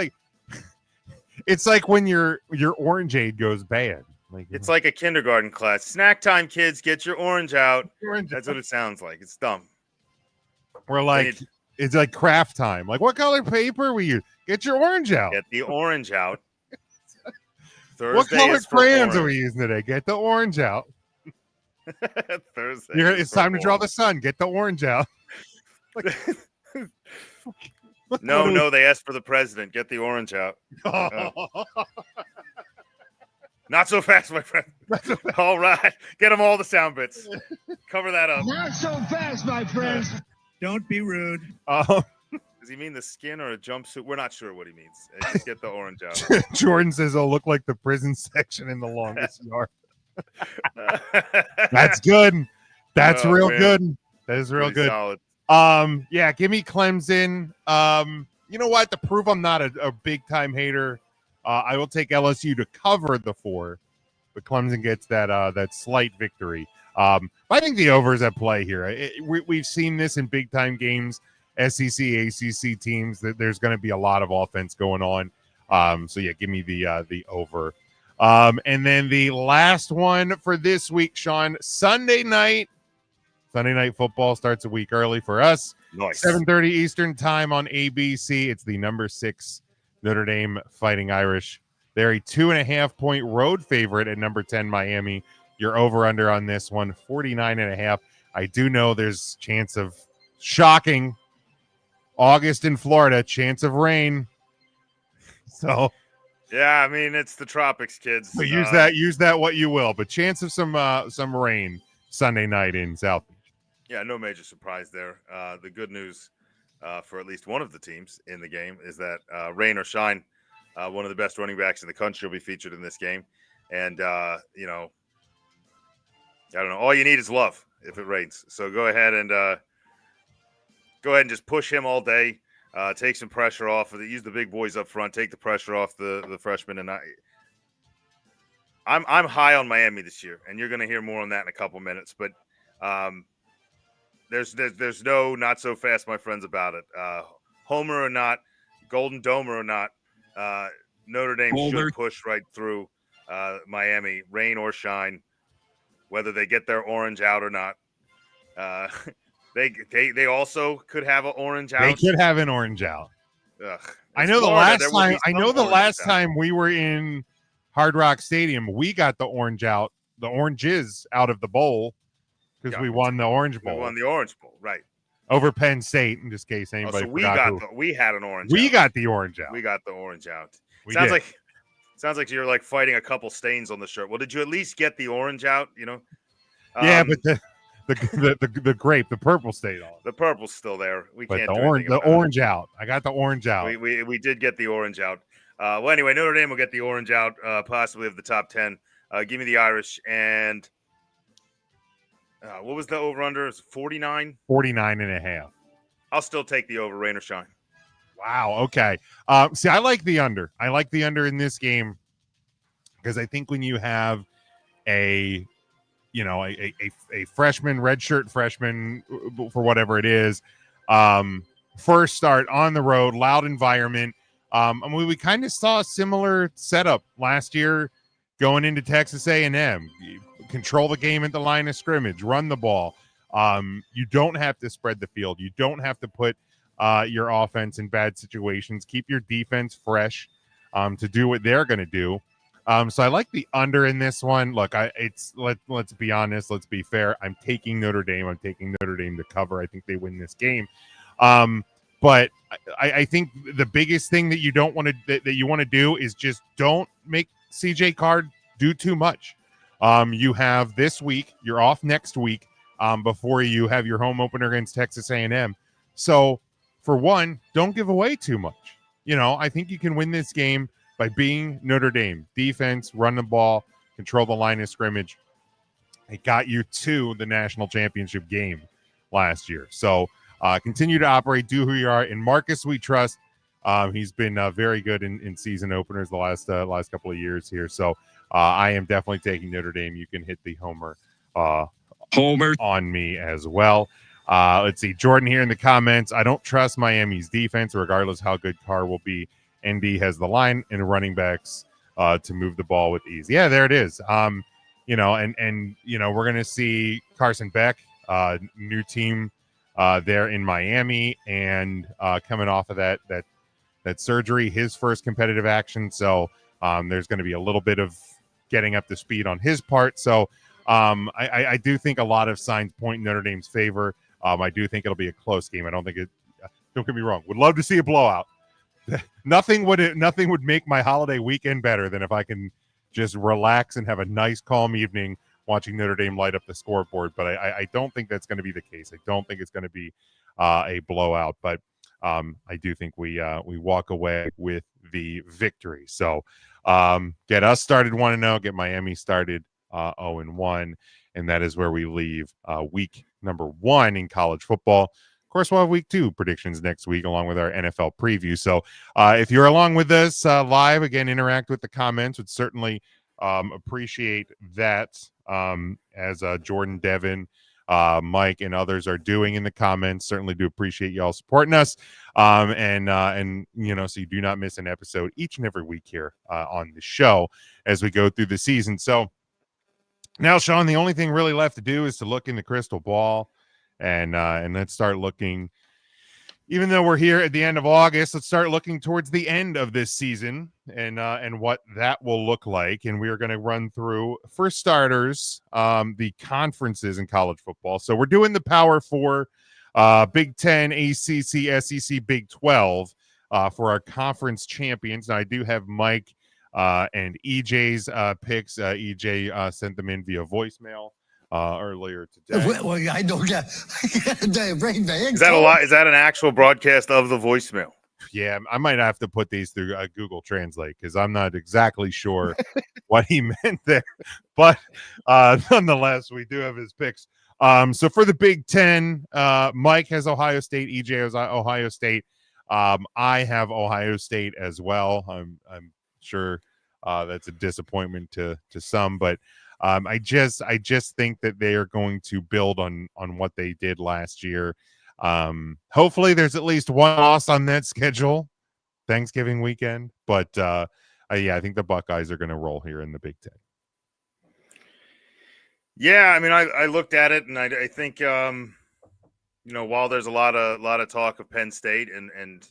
like when your orangeade goes bad. It's like a kindergarten class. Snack time, kids. Get your orange out. That's what it sounds like. It's dumb. We're like, it's like craft time. Like, what color paper we use? Get your orange out. Get the orange out. What color crayons are we using today? Get the orange out. Thursday. It's time to draw the sun. Get the orange out. No, they asked for the president. Get the orange out. Not so fast, my friend. All right. Get them all the sound bits. Cover that up. Not so fast, my friends. Don't be rude. Does he mean the skin or a jumpsuit? We're not sure what he means. Just get the orange out. Jordan says it'll look like the prison section in The Longest Yard. That's good. That's real good. That is real good. Solid. Yeah, give me Clemson. You know what? To prove I'm not a big time hater, I will take LSU to cover the 4, but Clemson gets that slight victory. I think the over is at play here. We've seen this in big time games, SEC, ACC teams, that there's going to be a lot of offense going on. So yeah, give me the over. And then the last one for this week, Sean, Sunday night football starts a week early for us. Nice. 7:30 Eastern time on ABC. It's the number 6 Notre Dame Fighting Irish. They're a 2.5-point road favorite at number 10 Miami. You're over under on this one, 49.5. I do know there's chance of shocking August in Florida, chance of rain. So Yeah, I mean it's the tropics, kids. So use that what you will. But chance of some rain Sunday night in South Beach. Yeah, no major surprise there. The good news for at least one of the teams in the game is that rain or shine, one of the best running backs in the country will be featured in this game. And, I don't know. All you need is love if it rains. So go ahead and just push him all day. Take some pressure off. Use the big boys up front. Take the pressure off the freshmen. And I'm high on Miami this year, and you're going to hear more on that in a couple minutes. But there's no not so fast, my friends, about it. Homer or not, Golden Domer or not, Notre Dame should push right through Miami, rain or shine, whether they get their orange out or not. They also could have an orange out. They could have an orange out. Ugh. I know the last time we were in Hard Rock Stadium, we got the orange out, the oranges out of the bowl because we won the Orange Bowl. We won the Orange Bowl, right? Over Penn State, in this case, anybody. So we had an orange. We out. got the orange out. We got the orange out. Sounds like you're like fighting a couple stains on the shirt. Well, did you at least get the orange out? Yeah, but the grape, the purple stayed on. The purple's still there. We but can't the do orange, the orange out. I got the orange out. We did get the orange out. Well, anyway, Notre Dame will get the orange out, possibly of the top 10. Give me the Irish. And what was the over-under? Is it 49? 49.5. I'll still take the over, rain or shine. Wow. Okay. See, I like the under. I like the under in this game because I think when you have a freshman, redshirt freshman, for whatever it is, first start on the road, loud environment. We kind of saw a similar setup last year going into Texas A&M. Control the game at the line of scrimmage, run the ball. You don't have to spread the field. You don't have to put your offense in bad situations. Keep your defense fresh to do what they're going to do. So I like the under in this one. Look, let's be honest. Let's be fair. I'm taking Notre Dame. I'm taking Notre Dame to cover. I think they win this game. But I think the biggest thing that you don't want to that you want to do is just don't make CJ Card do too much. You have this week. You're off next week before you have your home opener against Texas A&M. So for one, don't give away too much. I think you can win this game by being Notre Dame. Defense, run the ball, control the line of scrimmage. It got you to the national championship game last year. So continue to operate, do who you are. In Marcus, we trust. He's been very good in season openers the last couple of years here. So I am definitely taking Notre Dame. You can hit the homer on me as well. Let's see. Jordan here in the comments. I don't trust Miami's defense, regardless how good Carr will be. ND has the line and running backs to move the ball with ease. Yeah, there it is. And we're going to see Carson Beck, new team there in Miami, and coming off of that surgery, his first competitive action. So there's going to be a little bit of getting up to speed on his part. So I do think a lot of signs point in Notre Dame's favor. I do think it'll be a close game. I don't think don't get me wrong. Would love to see a blowout. Nothing would make my holiday weekend better than if I can just relax and have a nice, calm evening watching Notre Dame light up the scoreboard. But I don't think that's going to be the case. I don't think it's going to be a blowout. But I do think we walk away with the victory. So get us started 1-0, get Miami started 0-1, and that is where we leave week number 1 in college football. Of course, we'll have week 2 predictions next week along with our NFL preview. So if you're along with us live, again, interact with the comments. Would certainly appreciate that as Jordan, Devin, Mike, and others are doing in the comments. Certainly do appreciate y'all supporting us. And so you do not miss an episode each and every week here on the show as we go through the season. So now, Sean, the only thing really left to do is to look in the crystal ball. And let's start looking, even though we're here at the end of August, let's start looking towards the end of this season and what that will look like. And we are going to run through, for starters, the conferences in college football. So we're doing the Power 4, Big 10, ACC, SEC, Big 12 for our conference champions. Now, I do have Mike and EJ's picks. EJ sent them in via voicemail earlier today. Well, I don't get the rain man. Is that a lot? Is that an actual broadcast of the voicemail? Yeah, I might have to put these through Google Translate because I'm not exactly sure what he meant there. But nonetheless, we do have his picks. So for the Big Ten, Mike has Ohio State. EJ has Ohio State. I have Ohio State as well. I'm sure that's a disappointment to some, but I just think that they are going to build on what they did last year. Hopefully there's at least one loss on that schedule Thanksgiving weekend, but yeah, I think the Buckeyes are going to roll here in the Big Ten. Yeah, I mean, I looked at it and I think while there's a lot of talk of Penn State and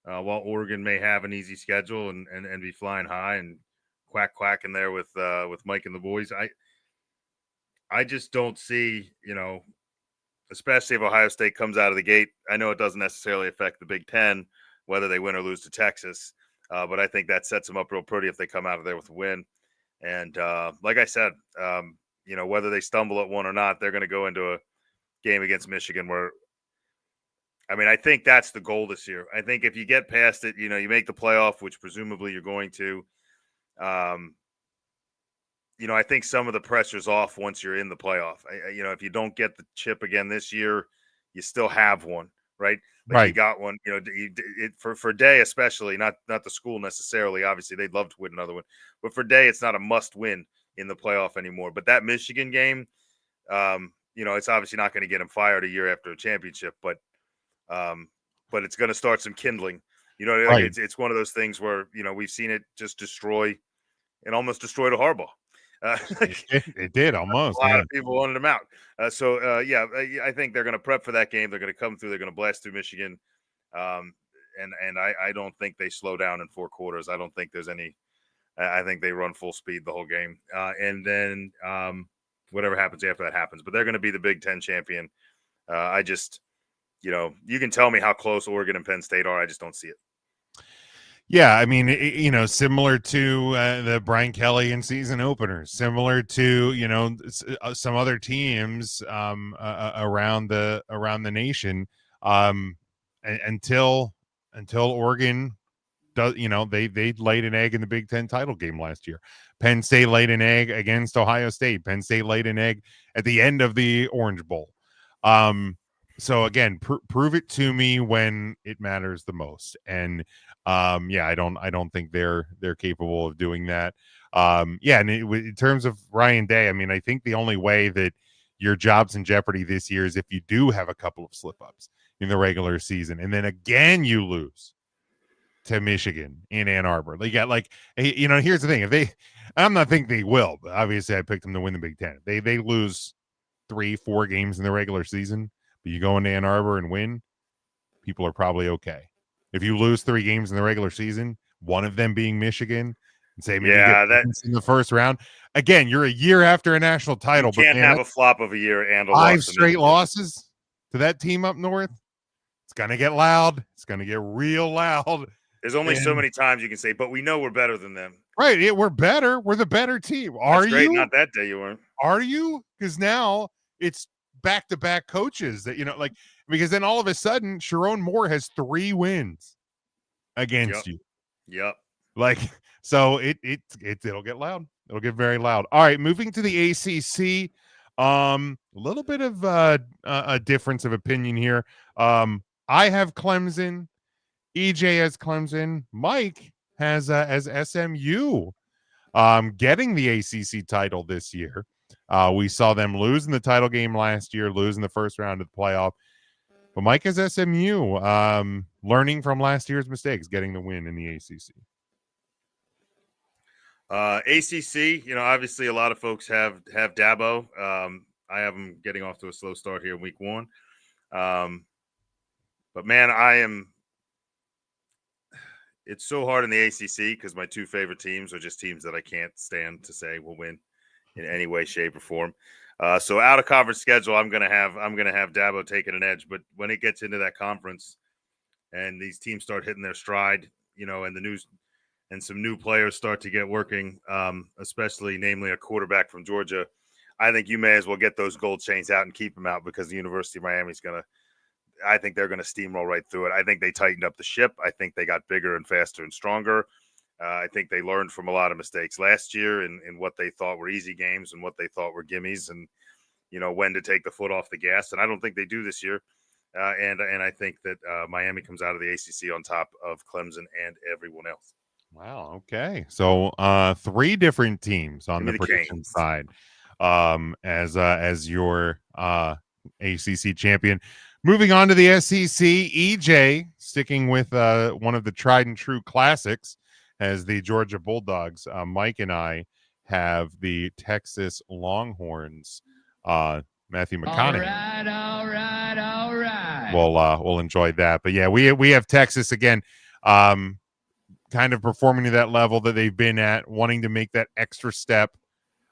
while Oregon may have an easy schedule and be flying high and quack in there with Mike and the boys, I just don't see, especially if Ohio State comes out of the gate. I know it doesn't necessarily affect the Big Ten, whether they win or lose to Texas, but I think that sets them up real pretty if they come out of there with a win. And like I said, whether they stumble at one or not, they're going to go into a game against Michigan where, I think that's the goal this year. I think if you get past it, you make the playoff, which presumably you're going to. I think some of the pressure's off once you're in the playoff. If you don't get the chip again this year, you still have one, right? Right. You got one. For Day especially, not the school necessarily. Obviously, they'd love to win another one, but for Day, it's not a must win in the playoff anymore. But that Michigan game, it's obviously not going to get him fired a year after a championship, but it's going to start some kindling. Right. It's one of those things where we've seen it just destroy and almost destroyed a Harbaugh. It did almost. A lot of people wanted him out. I think they're going to prep for that game. They're going to come through. They're going to blast through Michigan, and I don't think they slow down in 4 quarters. I don't think there's any. I think they run full speed the whole game, and then whatever happens after that happens. But they're going to be the Big Ten champion. I just, you can tell me how close Oregon and Penn State are. I just don't see it. Yeah, similar to the Brian Kelly in season openers, similar to some other teams around the nation. Until Oregon does, they laid an egg in the Big Ten title game last year. Penn State laid an egg against Ohio State. Penn State laid an egg at the end of the Orange Bowl. So again, prove it to me when it matters the most. And I don't think they're capable of doing that. And in terms of Ryan Day, I think the only way that your job's in jeopardy this year is if you do have a couple of slip ups in the regular season, and then again you lose to Michigan in Ann Arbor. Here's the thing: I'm not thinking they will, but obviously I picked them to win the Big Ten. They lose 3-4 games in the regular season, but you go into Ann Arbor and win, people are probably okay. If you lose 3 games in the regular season, one of them being Michigan, and say maybe that's in the first round, again, you're a year after a national title. You can't have a flop of a year and 5 straight losses to that team up north. It's gonna get loud. It's gonna get real loud. There's only so many times you can say, but we know we're better than them. Right? Yeah, we're better. We're the better team. Are you? Not that day you weren't. Are you? Because now it's back-to-back coaches that because then all of a sudden Sharon Moore has 3 wins against you. Yep. So it'll get loud. It'll get very loud. All right, moving to the ACC. A little bit of a difference of opinion here. I have Clemson. EJ has Clemson. Mike has as SMU getting the ACC title this year. We saw them lose in the title game last year, lose in the first round of the playoff. But Mike has SMU learning from last year's mistakes, getting the win in the ACC. ACC, obviously a lot of folks have Dabo. I have them getting off to a slow start here in week 1. But man, it's so hard in the ACC because my 2 favorite teams are just teams that I can't stand to say will win in any way, shape, or form. So out of conference schedule, I'm gonna have Dabo taking an edge. But when it gets into that conference and these teams start hitting their stride, and the news, and some new players start to get working, especially namely a quarterback from Georgia, I think you may as well get those gold chains out and keep them out, because the University of Miami is going to, I think they're going to steamroll right through it. I think they tightened up the ship. I think they got bigger and faster and stronger. I think they learned from a lot of mistakes last year in what they thought were easy games and what they thought were gimmies, and, when to take the foot off the gas. And I don't think they do this year. And I think that Miami comes out of the ACC on top of Clemson and everyone else. Wow. Okay. So 3 different teams on the prediction side as your ACC champion. Moving on to the SEC, EJ sticking with one of the tried and true classics as the Georgia Bulldogs. Mike and I have the Texas Longhorns. Matthew McConaughey. All right. We'll enjoy that. But yeah, we have Texas again, kind of performing to that level that they've been at, wanting to make that extra step.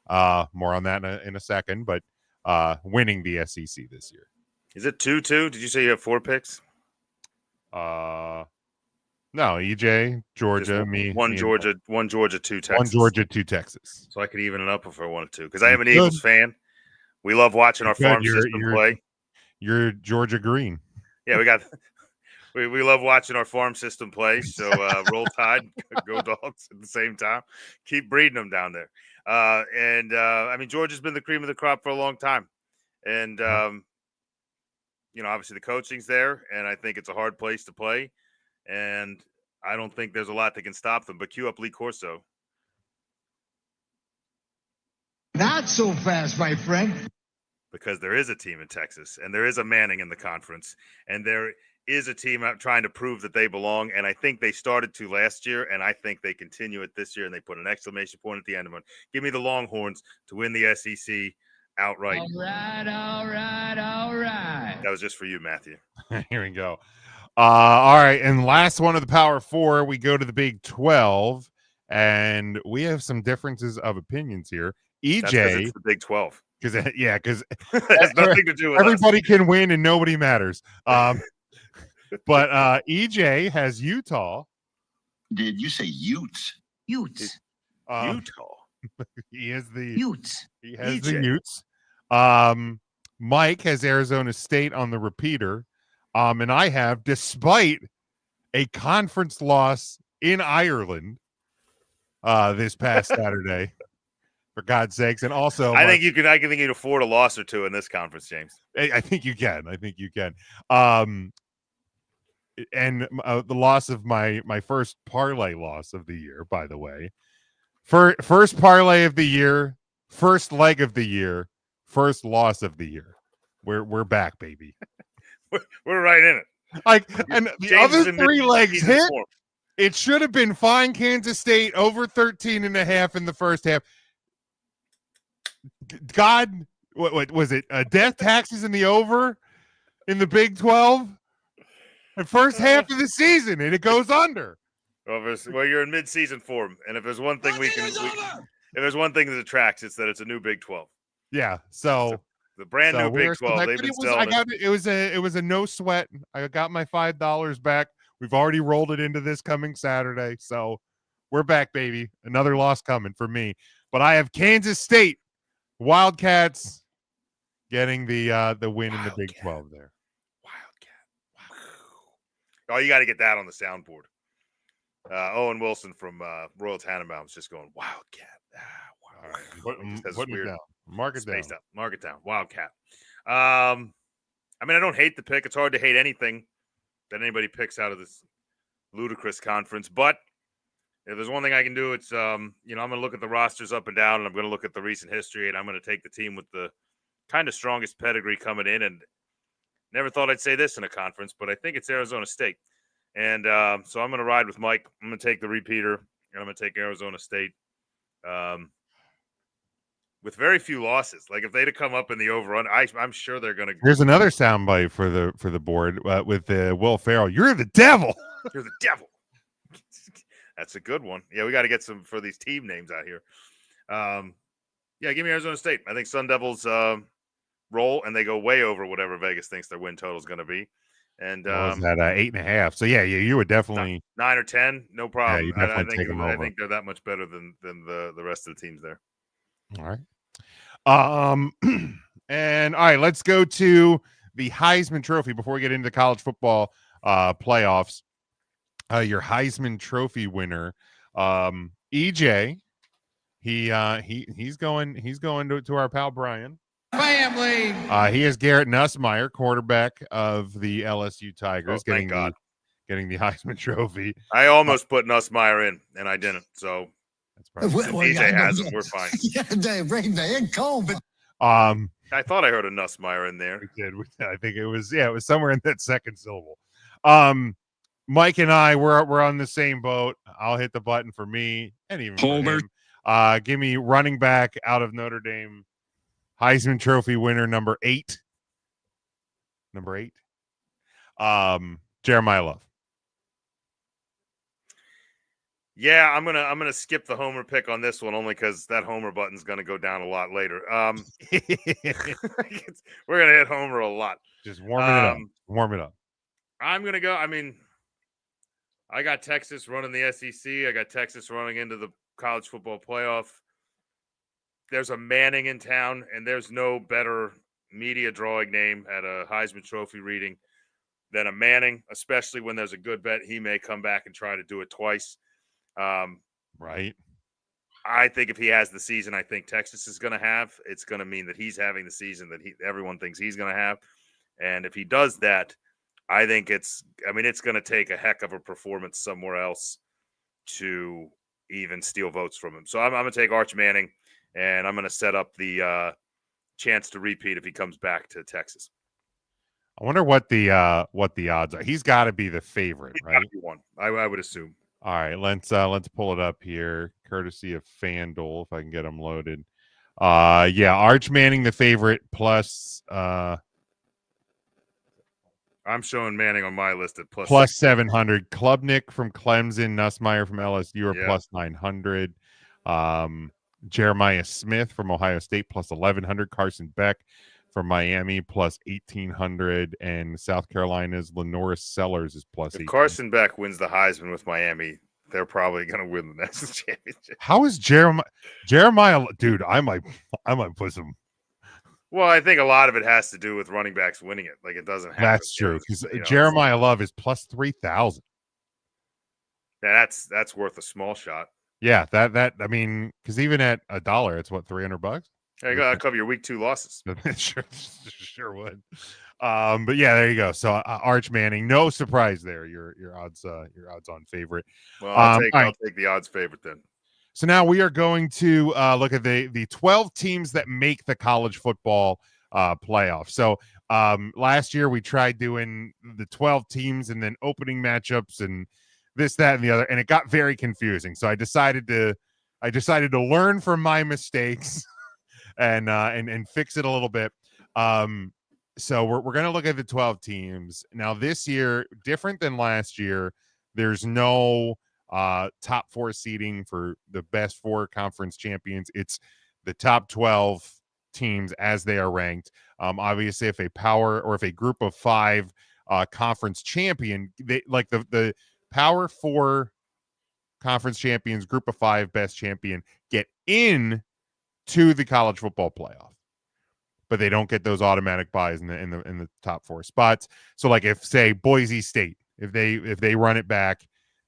More on that in a second, but winning the SEC this year. Is it 2-2? Did you say you have 4 picks? No, EJ, Georgia, one Georgia, 2 Texas. 1 Georgia, 2 Texas. So I could even it up if I wanted to, because I am an Eagles fan. We love watching our farm system play. You're Georgia Green. Yeah, we love watching our farm system play. So roll Tide, go Dogs at the same time. Keep breeding them down there. I mean, Georgia's been the cream of the crop for a long time. And, obviously the coaching's there, and I think it's a hard place to play. And I don't think there's a lot that can stop them. But cue up Lee Corso. Not so fast, my friend. Because there is a team in Texas, and there is a Manning in the conference, and there is a team out trying to prove that they belong. And I think they started to last year, and I think they continue it this year, and they put an exclamation point at the end of it. Give me the Longhorns to win the SEC outright. All right. That was just for you, Matthew. Here we go. All right, and last one of the Power 4, we go to the Big 12, and we have some differences of opinions here. EJ, it's the Big 12. Because it has nothing to do with everybody can win and nobody matters. But EJ has Utah. Did you say Utes? Utes. Utah. He is the Utes. He has EJ. the Utes. Mike has Arizona State on the repeater. And I have, despite a conference loss in Ireland this past Saturday. For God's sakes, and also I think you can afford a loss or 2 in this conference, James. I think you can. And the loss of my first parlay loss of the year, by the way, first parlay of the year, first leg of the year, first loss of the year. We're back, baby. We're right in it. And the other 3 legs hit. It should have been fine. Kansas State over 13.5 in the first half. God, what was it? Death taxes in the over in the Big 12? The first half of the season, and it goes under. Well, you're in mid-season form, and if there's one thing if there's one thing that attracts, it's that it's a new Big 12. Yeah, so the brand new Big 12. They've been selling it was a no sweat. I got my $5 back. We've already rolled it into this coming Saturday, so we're back, baby. Another loss coming for me, but I have Kansas State Wildcats getting the win in the Big 12 there. Wildcat. Wow. Oh, you got to get that on the soundboard. Owen Wilson from Royal Tannenbaum's just going Wildcat. Wow. All right. Put it down. Mark it down. Mark it down. Wildcat. I mean, I don't hate the pick. It's hard to hate anything that anybody picks out of this ludicrous conference, but if there's one thing I can do, it's, I'm going to look at the rosters up and down, and I'm going to look at the recent history, and I'm going to take the team with the kind of strongest pedigree coming in. And never thought I'd say this in a conference, but I think it's Arizona State. And so I'm going to ride with Mike. I'm going to take the repeater, and I'm going to take Arizona State with very few losses. Like if they'd have come up in the overrun, I'm sure they're going to. Here's another soundbite for the board with Will Ferrell. You're the devil. You're the devil. That's a good one. Yeah, we got to get some for these team names out here. Yeah, give me Arizona State. I think Sun Devils roll, and they go way over whatever Vegas thinks their win total is going to be. And what was that 8.5? So yeah, you would definitely 9 or 10, no problem. you I definitely take them I over. think they're that much better than the rest of the teams there. All right. And all right, let's go to the Heisman Trophy before we get into the college football playoffs. Your Heisman Trophy winner, EJ. He's going to our pal Brian. Family. He is Garrett Nussmeier, quarterback of the LSU Tigers, Oh, thank God. getting the Heisman Trophy. I almost put Nussmeier in, and I didn't. So that's probably DJ has him. We're fine. Yeah, they rain man cold, but I thought I heard a Nussmeier in there. We did. I think it was somewhere in that second syllable. Mike and I we're on the same boat. I'll hit the button for me and even for him. Give me running back out of Notre Dame, Heisman Trophy winner number 8. Number 8. Jeremiah Love. Yeah, I'm gonna skip the homer pick on this one only because that homer button's gonna go down a lot later. We're gonna hit homer a lot. Just warming it up. Warm it up. I'm gonna go. I mean, I got Texas running the SEC. I got Texas running into the college football playoff. There's a Manning in town, and there's no better media drawing name at a Heisman Trophy reading than a Manning, especially when there's a good bet he may come back and try to do it twice. Right. I think if he has the season I think Texas is going to have, it's going to mean that he's having the season that everyone thinks he's going to have. And if he does that, I think it's going to take a heck of a performance somewhere else to even steal votes from him. So I'm going to take Arch Manning, and I'm going to set up the chance to repeat if he comes back to Texas. I wonder what the odds are. He's got to be the favorite, right? I would assume. All right, let's pull it up here, courtesy of FanDuel, if I can get them loaded. Yeah, Arch Manning the favorite plus. I'm showing Manning on my list at plus 700. Klubnik from Clemson, Nussmeier from LSU are plus 900. Jeremiah Smith from Ohio State plus 1,100. Carson Beck from Miami plus 1,800, and South Carolina's Lenoris Sellers is plus 800. If Carson Beck wins the Heisman with Miami, they're probably going to win the national championship. How is Jeremiah? Dude, I might put some. Well, I think a lot of it has to do with running backs winning it. Like, it doesn't happen. That's true, because Jeremiah Love is plus 3,000. Yeah, that's worth a small shot. Yeah, that I mean, because even at $1, it's what, $300. Yeah, you gotta cover your week 2 losses. sure would. But yeah, there you go. So Arch Manning, no surprise there. Your odds on favorite. Well, I'll take the odds favorite then. So now we are going to look at the 12 teams that make the college football playoff. So last year we tried doing the 12 teams and then opening matchups and this, that, and the other, and it got very confusing. So I decided to learn from my mistakes and fix it a little bit. So we're going to look at the 12 teams. Now this year, different than last year, there's no top 4 seeding for the best 4 conference champions. It's the top 12 teams as they are ranked. Obviously, if a power or if a group of 5 conference champion, the power 4 conference champions, group of 5 best champion get in to the college football playoff, but they don't get those automatic buys in the top 4 spots. So like if say Boise State, if they run it back,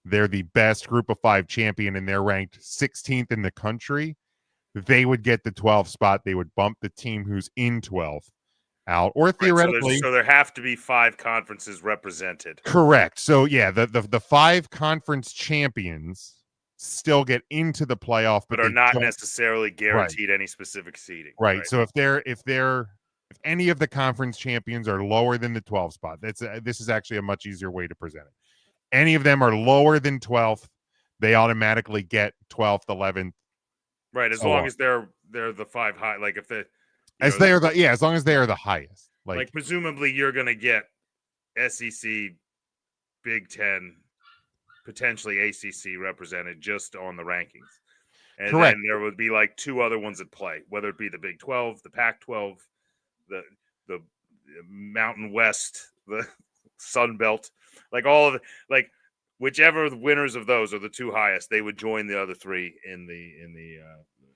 they're the best group of 5 champion and they're ranked 16th in the country, they would get the 12th spot. They would bump the team who's in 12th out, or theoretically. Right, so there have to be 5 conferences represented. Correct. So yeah, the 5 conference champions still get into the playoff, but are not necessarily guaranteed any specific seeding. Right. So if any of the conference champions are lower than the 12th spot, this is actually a much easier way to present it. Any of them are lower than 12th, they automatically get 12th, 11th. Right, as long as they're the 5 high, like if they as long as they are the highest. Like presumably you're going to get SEC, Big Ten, potentially ACC represented just on the rankings. And correct. Then there would be like 2 other ones at play, whether it be the Big 12, the Pac 12, the Mountain West, Sun Belt, like all of like whichever the winners of those are the two highest, they would join the other three in the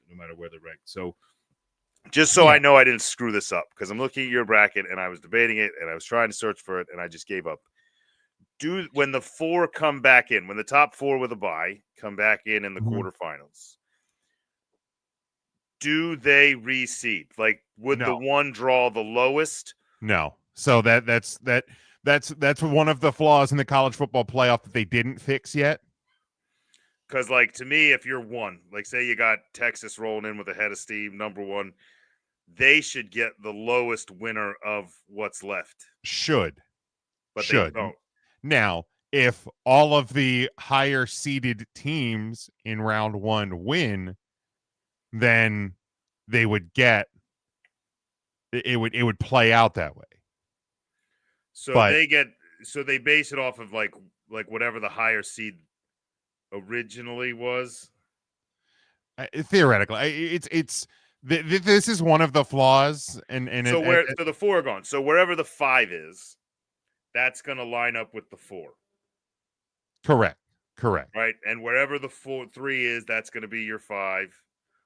no matter where they're ranked. So just so I know I didn't screw this up, because I'm looking at your bracket and I was debating it and I was trying to search for it and I just gave up. When the four come back in, when the top four with a bye come back in the quarterfinals, do they reseed? Like, would the one draw the lowest? No. So that's one of the flaws in the college football playoff that they didn't fix yet. Because, like, to me, if you're one, like, say you got Texas rolling in with a head of steam, number one, they should get the lowest winner of what's left. But they don't. Now, if all of the higher seeded teams in round one win, then they would get it would play out that way. So they base it off of like whatever the higher seed originally was. Theoretically, this is one of the flaws, and so the four are gone. So wherever the 5 is, that's going to line up with the 4. Correct. Right, and wherever the 3 is, that's going to be your 5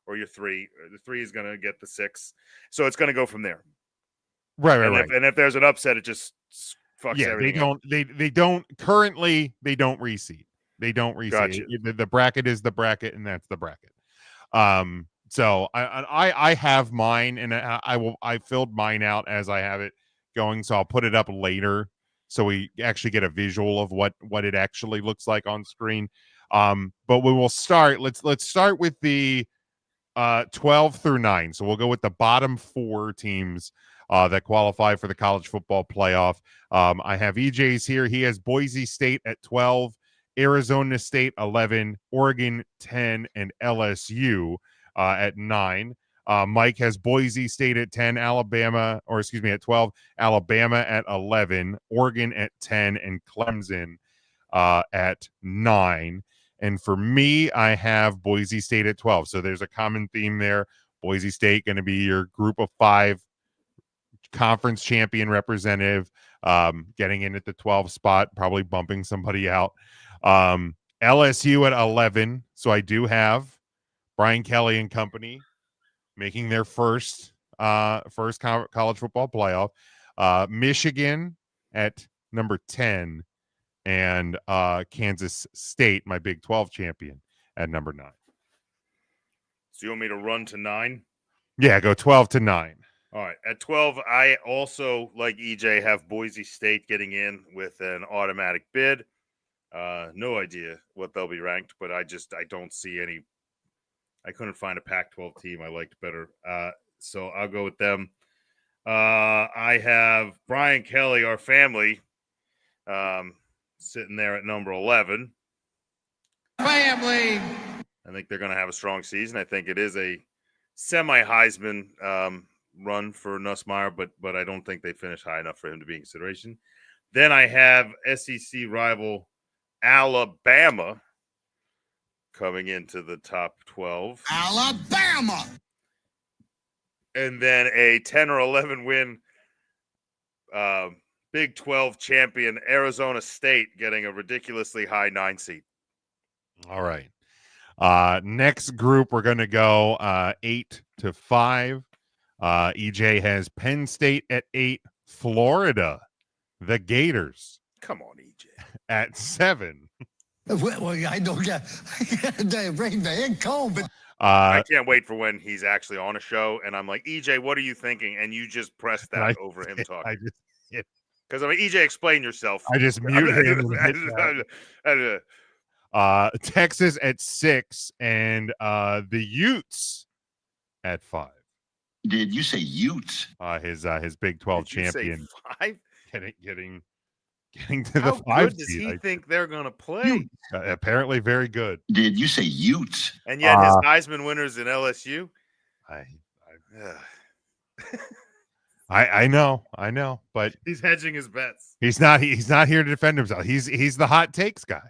or your 3. The 3 is going to get the 6. So it's going to go from there. Right. And if there's an upset, it just fucks everything up. They don't currently. They don't reseed. They don't reseed. Gotcha. The bracket is the bracket, and that's the bracket. So I have mine, and I filled mine out as I have it going. So I'll put it up later, so we actually get a visual of what it actually looks like on screen. But we will start. Let's start with the 12 through 9. So we'll go with the bottom 4 teams that qualify for the college football playoff. I have EJ's here. He has Boise State at 12, Arizona State 11, Oregon 10, and LSU at 9. Mike has Boise State at 10, at 12, Alabama at 11, Oregon at 10, and Clemson at 9. And for me, I have Boise State at 12. So there's a common theme there. Boise State going to be your group of 5 conference champion representative, getting in at the 12 spot, probably bumping somebody out. LSU at 11. So I do have Brian Kelly and company making their first college football playoff. Michigan at number 10, and Kansas State, my Big 12 champion, at number 9. So you want me to run to 9? Yeah, go 12 to 9. All right. At 12, I also, like EJ, have Boise State getting in with an automatic bid. No idea what they'll be ranked, but I don't see any. I couldn't find a Pac-12 team I liked better. So I'll go with them. I have Brian Kelly, our family, sitting there at number 11. Family. I think they're going to have a strong season. I think it is a semi-Heisman run for Nussmeier, but I don't think they finished high enough for him to be in consideration. Then I have SEC rival Alabama coming into the top 12. Alabama. And then a 10 or 11 win Big 12 champion Arizona State getting a ridiculously high 9 seed. All right. Next group, we're going to go 8 to 5. EJ has Penn State at 8, Florida, the Gators. Come on, EJ. At 7. Well, I don't get rain man cold, but I can't wait for when he's actually on a show and I'm like, EJ, what are you thinking? And you just press that over him talking. Because EJ, explain yourself. I just mute him. Texas at 6, and the Utes at 5. Did you say Utes? His Big 12 champion. 5? Getting to the 5 good does seed. He think they're going to play? Apparently very good. Did you say Utes? And yet his Heisman winners in LSU? I know, but he's hedging his bets. He's not here to defend himself. He's the hot takes guy.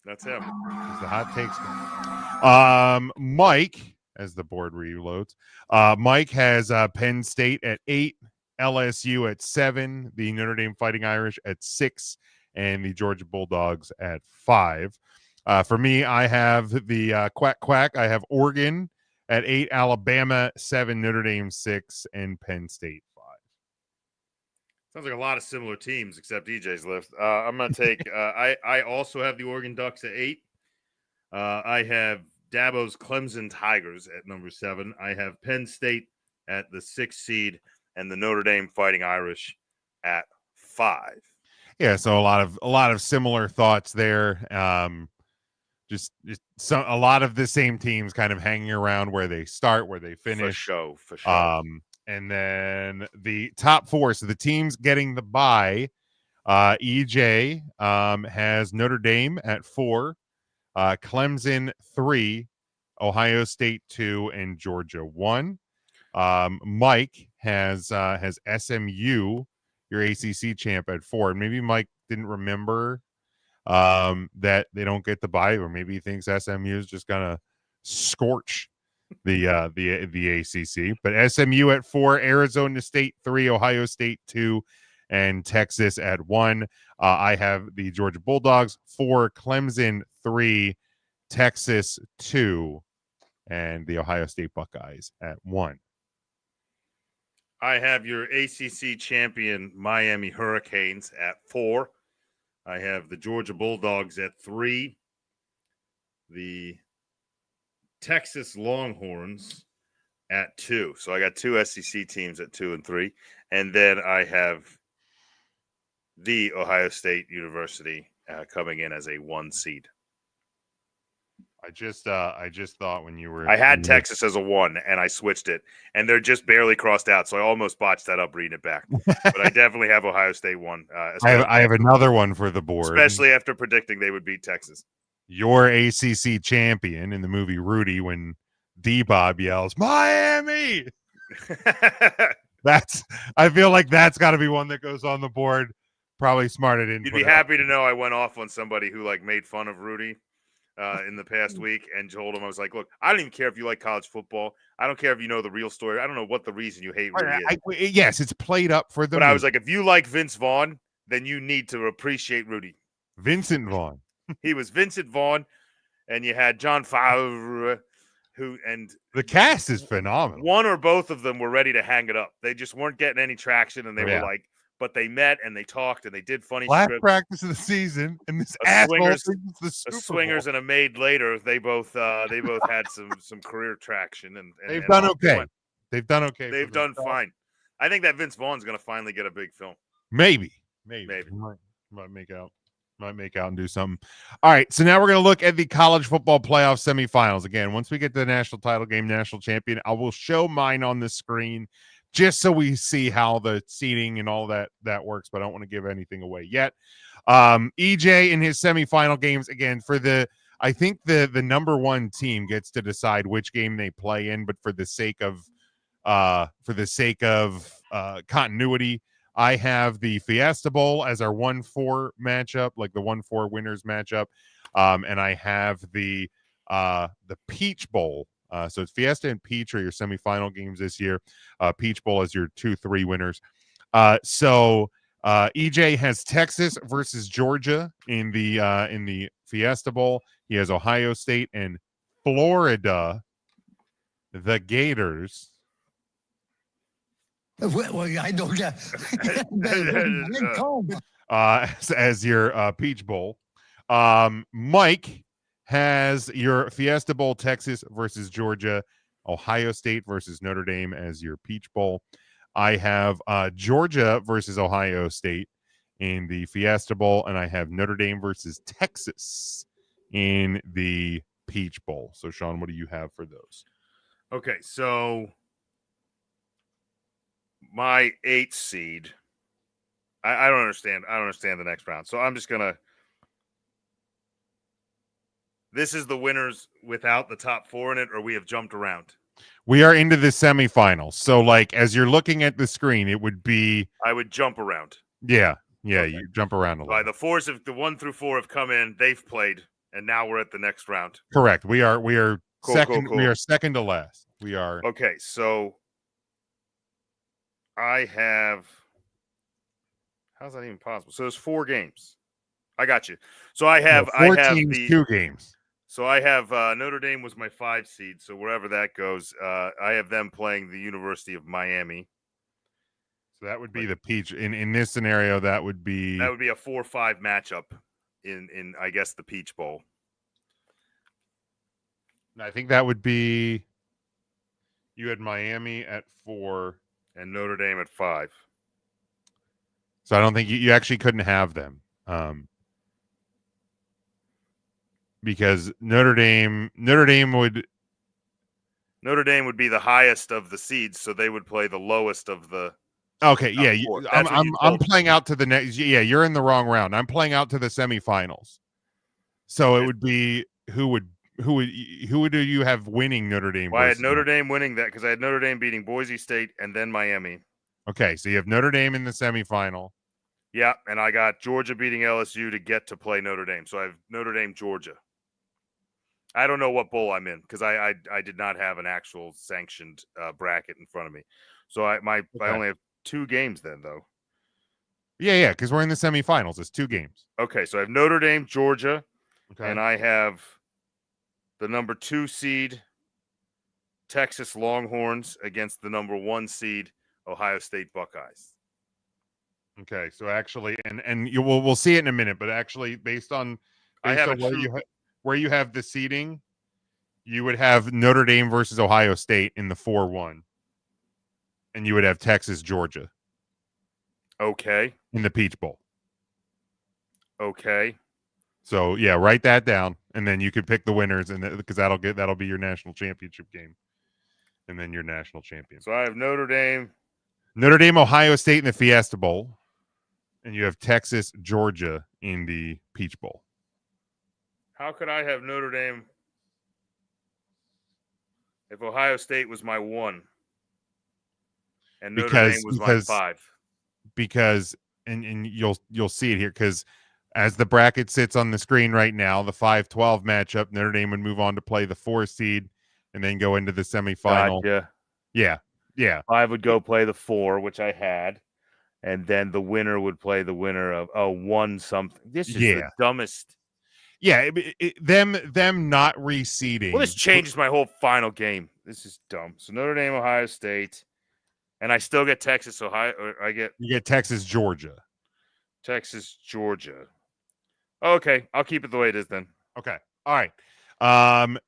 That's him. He's the hot takes guy. Mike, as the board reloads, Mike has Penn State at 8, LSU at 7, the Notre Dame Fighting Irish at 6, and the Georgia Bulldogs at 5. For me, I have the quack quack. I have Oregon at 8, Alabama 7, Notre Dame 6, and Penn State 5. Sounds like a lot of similar teams, except EJ's list. I'm going to take. I also have the Oregon Ducks at 8. I have Dabo's Clemson Tigers at number 7. I have Penn State at the 6th seed, and the Notre Dame Fighting Irish at 5. Yeah, so a lot of similar thoughts there. Just a lot of the same teams kind of hanging around where they start, where they finish. For sure. And then the top 4, so the teams getting the bye. EJ has Notre Dame at 4, Clemson 3, Ohio State 2, and Georgia 1. Mike has SMU, your ACC champ, at 4. And maybe Mike didn't remember that they don't get the bye, or maybe he thinks SMU is just gonna scorch the ACC. But SMU at 4, Arizona State 3, Ohio State 2, and Texas at 1. I have the Georgia Bulldogs 4, Clemson 3, Texas 2, and the Ohio State Buckeyes at 1. I have your ACC champion Miami Hurricanes at 4. I have the Georgia Bulldogs at 3. The Texas Longhorns at 2. So I got 2 SEC teams at 2 and 3. And then I have the Ohio State University coming in as a 1 seed. I just thought when you were, I had Texas as a 1 and I switched it, and they're just barely crossed out. So I almost botched that up reading it back. But I definitely have Ohio State 1. I have another one for the board, especially after predicting they would beat Texas. Your ACC champion in the movie Rudy, when D-Bob yells Miami. I feel like that's got to be one that goes on the board. Probably smart. You'd be happy to know I went off on somebody who made fun of Rudy in the past week, and told him, I was like, look, I don't even care if you like college football. I don't care if you know the real story. I don't know what the reason you hate Rudy is. Yes, it's played up for them. But I was like, if you like Vince Vaughn, then you need to appreciate Rudy. Vincent Vaughn. He was Vincent Vaughn, and you had John Favreau, and the cast is phenomenal. One or both of them were ready to hang it up. They just weren't getting any traction, and they were like, but they met and they talked and they did funny last scripts. Practice of the season, and this swingers and a maid later. They both had some career traction, and they've done okay. They've done okay. They've done fine. I think that Vince Vaughn's going to finally get a big film. Maybe. Might make out and do something. All right, so now we're going to look at the college football playoff semifinals. Again, once we get to the national title game, national champion, I will show mine on the screen just so we see how the seating and all that works, but I don't want to give anything away yet. EJ in his semifinal games, again, I think the number 1 team gets to decide which game they play in, but for the sake of continuity, I have the Fiesta Bowl as our 1-4 matchup, like the 1-4 winners matchup. And I have the Peach Bowl. So it's Fiesta and Peach are your semifinal games this year. Peach Bowl as your 2-3 winners. So EJ has Texas versus Georgia in the Fiesta Bowl. He has Ohio State and Florida, the Gators. Well, I don't as your Peach Bowl. Mike has your Fiesta Bowl, Texas versus Georgia, Ohio State versus Notre Dame as your Peach Bowl. I have Georgia versus Ohio State in the Fiesta Bowl, and I have Notre Dame versus Texas in the Peach Bowl. So, Sean, what do you have for those? Okay, so my 8th seed, I don't understand. I don't understand the next round. So I'm just gonna. This is the winners without the top 4 in it, or we have jumped around. We are into the semifinals. So, as you're looking at the screen, it would be. I would jump around. Yeah, okay. You jump around a lot. The 1 through 4 have come in. They've played, and now we're at the next round. Correct. We are cool, second. Cool. We are second to last. We are okay. So I have. How's that even possible? So there's 4 games. I got you. So I have. No, 4 I have teams, the 2 games. So I have Notre Dame was my 5 seed. So wherever that goes, I have them playing the University of Miami. So that would be the Peach. In this scenario, that would be a 4-5 matchup in I guess the Peach Bowl. I think that would be. You had Miami at 4 and Notre Dame at 5. So I don't think you actually couldn't have them. Because Notre Dame would be the highest of the seeds, so they would play the lowest of the. Okay, yeah, I'm playing out to the next. Yeah, you're in the wrong round. I'm playing out to the semifinals. So it would be who do you have winning Notre Dame? Well, I had Notre Dame winning that because I had Notre Dame beating Boise State and then Miami. Okay, so you have Notre Dame in the semifinal. Yeah, and I got Georgia beating LSU to get to play Notre Dame. So I have Notre Dame, Georgia. I don't know what bowl I'm in because I did not have an actual sanctioned bracket in front of me. So I only have 2 games then, though. Yeah, because we're in the semifinals. It's 2 games. Okay, so I have Notre Dame, Georgia, okay, and I have the number 2 seed Texas Longhorns against the number 1 seed Ohio State Buckeyes. Okay, so actually, and we'll see it in a minute, but actually, based on where you have the seeding, you would have Notre Dame versus Ohio State in the 4-1, and you would have Texas, Georgia. Okay. In the Peach Bowl. Okay. So yeah, write that down, and then you could pick the winners, and because that'll be your national championship game, and then your national champion. So I have Notre Dame, Ohio State in the Fiesta Bowl, and you have Texas, Georgia in the Peach Bowl. How could I have Notre Dame if Ohio State was my 1 and Notre Dame was my 5? Because and you'll see it here because as the bracket sits on the screen right now, the 5-12 matchup, Notre Dame would move on to play the 4 seed and then go into the semifinal. Gotcha. Yeah. 5 would go play the 4, which I had, and then the winner would play the winner of 1 something. This is the dumbest. Yeah, them not reseeding. Well, this changes my whole final game. This is dumb. So Notre Dame, Ohio State, and I still get Texas, Ohio. Or you get Texas, Georgia. Texas, Georgia. Okay, I'll keep it the way it is then. Okay, all right.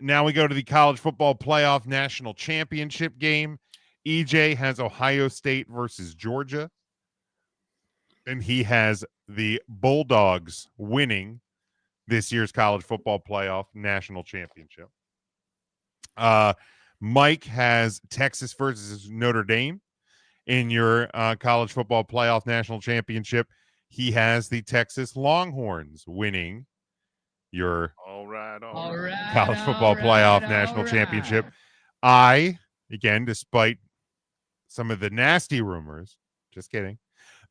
Now we go to the college football playoff national championship game. EJ has Ohio State versus Georgia, and he has the Bulldogs winning this year's college football playoff national championship. Mike has Texas versus Notre Dame in your college football playoff national championship. He has the Texas Longhorns winning your college football playoff national championship. I, again, despite some of the nasty rumors, just kidding,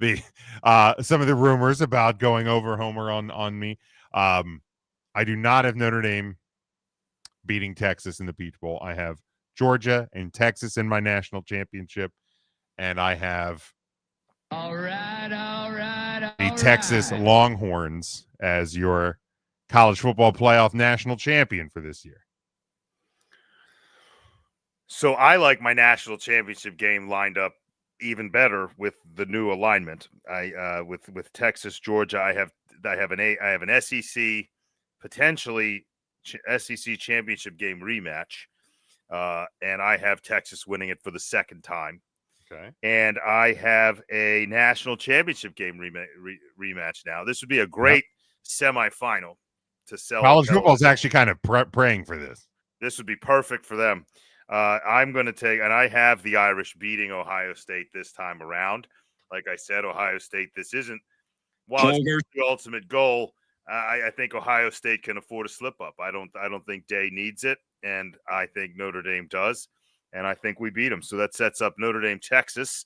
some of the rumors about going over Homer on me, I do not have Notre Dame beating Texas in the Peach Bowl. I have Georgia and Texas in my national championship, and I have the Texas Longhorns as your college football playoff national champion for this year. So I like my national championship game lined up even better with the new alignment. With Texas, Georgia, I have an SEC potentially SEC championship game rematch, and I have Texas winning it for the second time. Okay, and I have a national championship game rematch now. This would be a great semifinal to sell. College football is actually kind of praying for this. This would be perfect for them. I'm going to take, and I have the Irish beating Ohio State this time around. Like I said, Ohio State, this isn't, while it's the ultimate goal, I think Ohio State can afford a slip up. I don't think Day needs it, and I think Notre Dame does, and I think we beat them. So that sets up Notre Dame, Texas,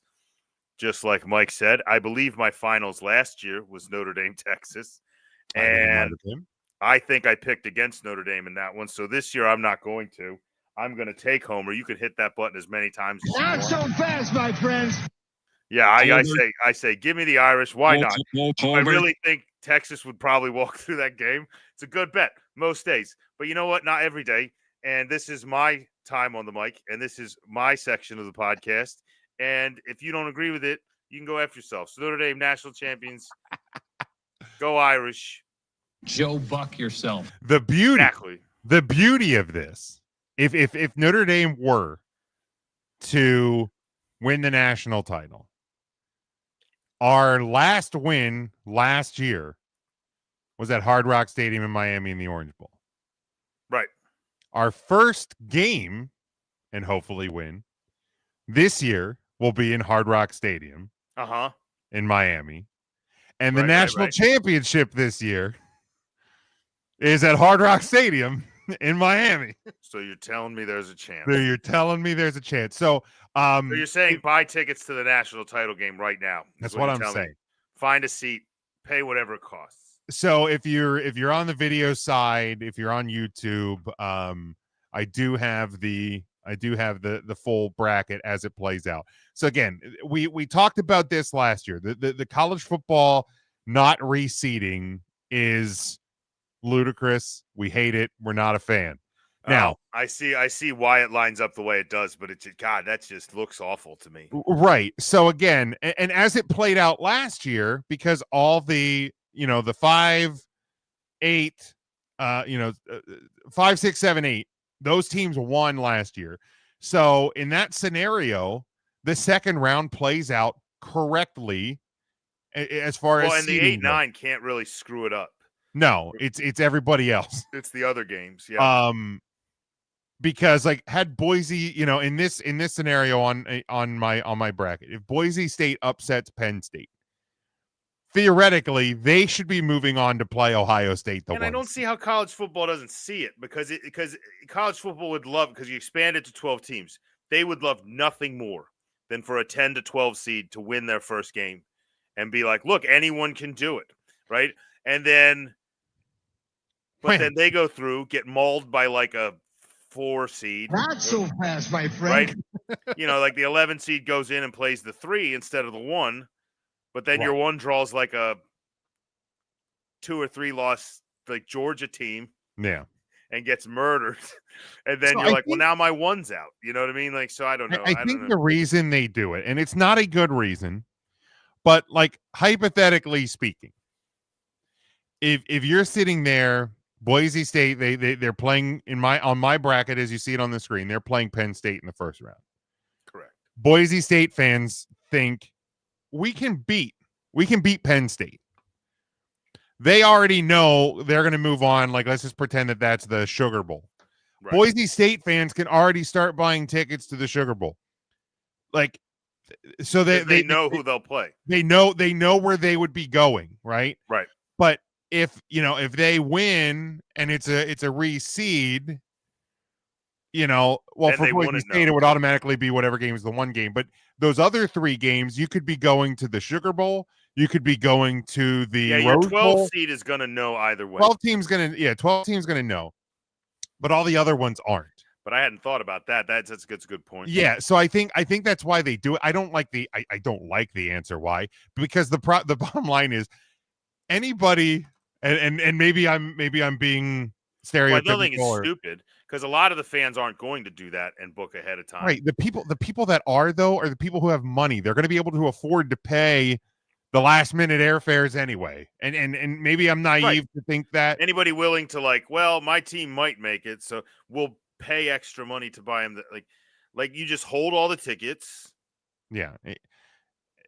just like Mike said. I believe my finals last year was Notre Dame, Texas, and I think I picked against Notre Dame in that one. So this year I'm not going to. I'm going to take Homer. You can hit that button as many times as you want. Not so fast, my friends. Yeah, I say, give me the Irish. Why not? I Homer. really think Texas would probably walk through that game. It's a good bet most days. But you know what? Not every day. And this is my time on the mic, and this is my section of the podcast. And if you don't agree with it, you can go after yourself. So Notre Dame national champions. Go Irish. Joe Buck yourself. The beauty Exactly. The beauty of this, if Notre Dame were to win the national title, our last win last year was at Hard Rock Stadium in Miami in the Orange Bowl. Right. Our first game, and hopefully win, this year will be in Hard Rock Stadium in Miami. And the national championship this year is at Hard Rock Stadium in Miami. So you're telling me there's a chance. You're telling me there's a chance. So you're saying buy tickets to the national title game right now. That's what I'm saying. Me. Find a seat, pay whatever it costs. So if you're on the video side, if you're on YouTube, I do have the full bracket as it plays out. So again, we talked about this last year. The college football not reseeding is ludicrous. We hate it. We're not a fan. Now, I see why it lines up the way it does, but God, that just looks awful to me. Right. So again, and as it played out last year, because all the 5, 8, 5, 6, 7, 8, those teams won last year. So in that scenario, the second round plays out correctly as far as and the 8-9 can't really screw it up. No, it's everybody else. It's the other games, yeah. Because had Boise, in this scenario on my bracket, if Boise State upsets Penn State, theoretically they should be moving on to play Ohio State. I don't see how college football doesn't see it because college football would love, because you expand it to 12 teams, they would love nothing more than for a 10 to 12 seed to win their first game and be like, look, anyone can do it, right? And then. But then they go through, get mauled by like a 4 seed. Not so fast, my friend. Right? Like the 11 seed goes in and plays the 3 instead of the 1. But then your 1 draws like a 2 or 3 loss, like Georgia team. Yeah. And gets murdered. And then you're like, well, now my 1's out. You know what I mean? Like, so I don't know. I think the reason they do it, and it's not a good reason, but like hypothetically speaking, if you're sitting there, Boise State, they're playing on my bracket as you see it on the screen. They're playing Penn State in the first round. Correct. Boise State fans think we can beat Penn State. They already know they're going to move on. Like, let's just pretend that that's the Sugar Bowl. Right. Boise State fans can already start buying tickets to the Sugar Bowl. Like, so they know who they'll play. They know where they would be going. Right. Right. But if they win and it's a reseed, for Boise State, it would automatically be whatever game is the one game. But those other 3 games, you could be going to the Sugar Bowl. You could be going to the your Rose 12 Bowl. seed is going to know either way. 12 teams going to know, but all the other ones aren't. But I hadn't thought about that. That's a good point. Yeah, so I think that's why they do it. I don't like the answer why, because the bottom line is anybody. And maybe I'm being stereotypical. Well, I don't think it's stupid because a lot of the fans aren't going to do that and book ahead of time. Right. The people that are, though, are the people who have money. They're going to be able to afford to pay the last minute airfares anyway. And maybe I'm naive to think that anybody willing to my team might make it, so we'll pay extra money to buy them. Like you just hold all the tickets. Yeah.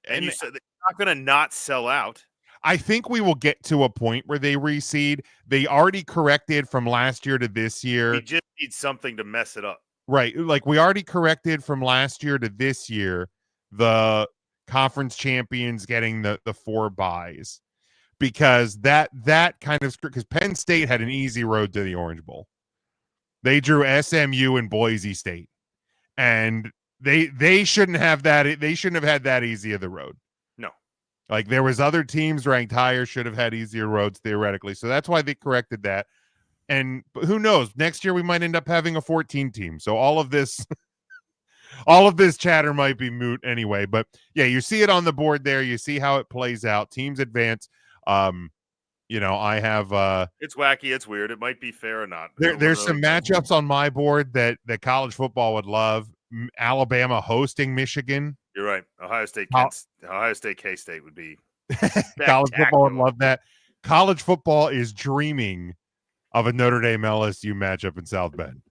And you said they're not going to not sell out. I think we will get to a point where they reseed. They already corrected from last year to this year. We just need something to mess it up. Right. Like we already corrected from last year to this year, the conference champions getting the 4 buys, because that kind of, because Penn State had an easy road to the Orange Bowl. They drew SMU and Boise State, and they shouldn't have that. They shouldn't have had that easy of the road. Like there was other teams ranked higher, should have had easier roads theoretically. So that's why they corrected that. And who knows, next year we might end up having a 14 team. So all of this, all of this chatter might be moot anyway. But yeah, you see it on the board there. You see how it plays out. Teams advance. I have It's wacky. It's weird. It might be fair or not. there's some matchups on my board that college football would love. Alabama hosting Michigan. You're right. Ohio State, K-State would be college football would love that. College football is dreaming of a Notre Dame LSU matchup in South Bend.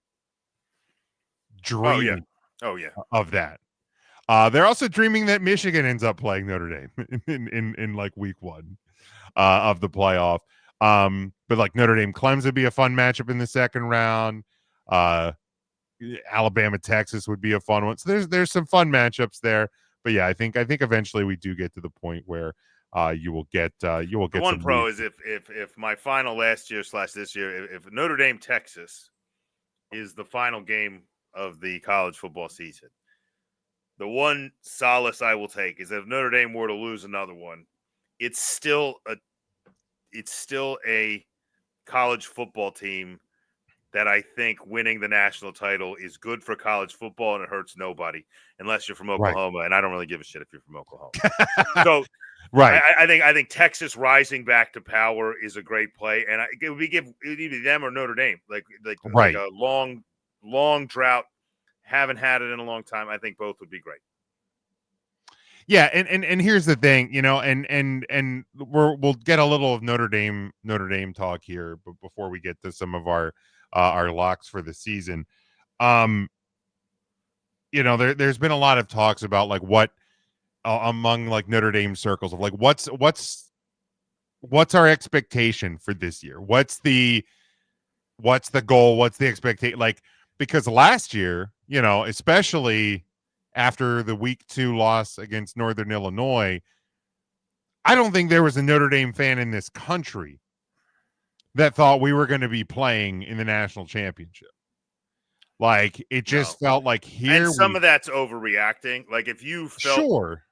Dreaming of that. They're also dreaming that Michigan ends up playing Notre Dame in like week 1 of the playoff. But like Notre Dame Clemson would be a fun matchup in the second round. Alabama Texas would be a fun one. So there's some fun matchups there. But yeah, I think eventually we do get to the point where you will get one pro is if my final last year / this year, if Notre Dame Texas is the final game of the college football season, the one solace I will take is if Notre Dame were to lose another one, it's still a college football team that I think winning the national title is good for college football and it hurts nobody unless you're from Oklahoma. Right. And I don't really give a shit if you're from Oklahoma. So right. I think Texas rising back to power is a great play. And it would either them or Notre Dame, like a long drought. Haven't had it in a long time. I think both would be great. Yeah, and here's the thing, and we'll get a little of Notre Dame talk here, but before we get to some of our locks for the season, there's been a lot of talks about like what among like Notre Dame circles of like what's our expectation for this year? What's the goal? What's the expectation? Like, because last year, especially after the week 2 loss against Northern Illinois, I don't think there was a Notre Dame fan in this country that thought we were going to be playing in the national championship. Like, it just felt like here. And some of that's overreacting. Like, if you felt. Sure.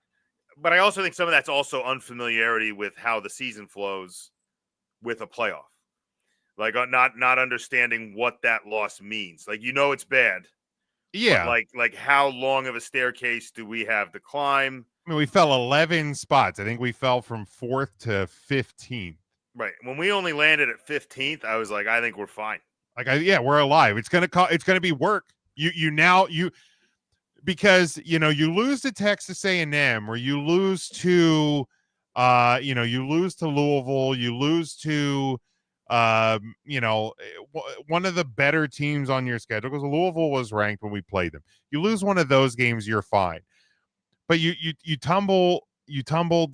But I also think some of that's also unfamiliarity with how the season flows with a playoff. Like, not understanding what that loss means. Like, it's bad. Yeah. Like how long of a staircase do we have to climb? I mean, we fell 11 spots. I think we fell from 4th to 15th. Right. When we only landed at 15th, I was like, I think we're fine. Like, we're alive. It's going to be work. Because you lose to Texas A&M, or you lose to Louisville, you lose to one of the better teams on your schedule, because Louisville was ranked when we played them. You lose one of those games, you're fine. But you tumbled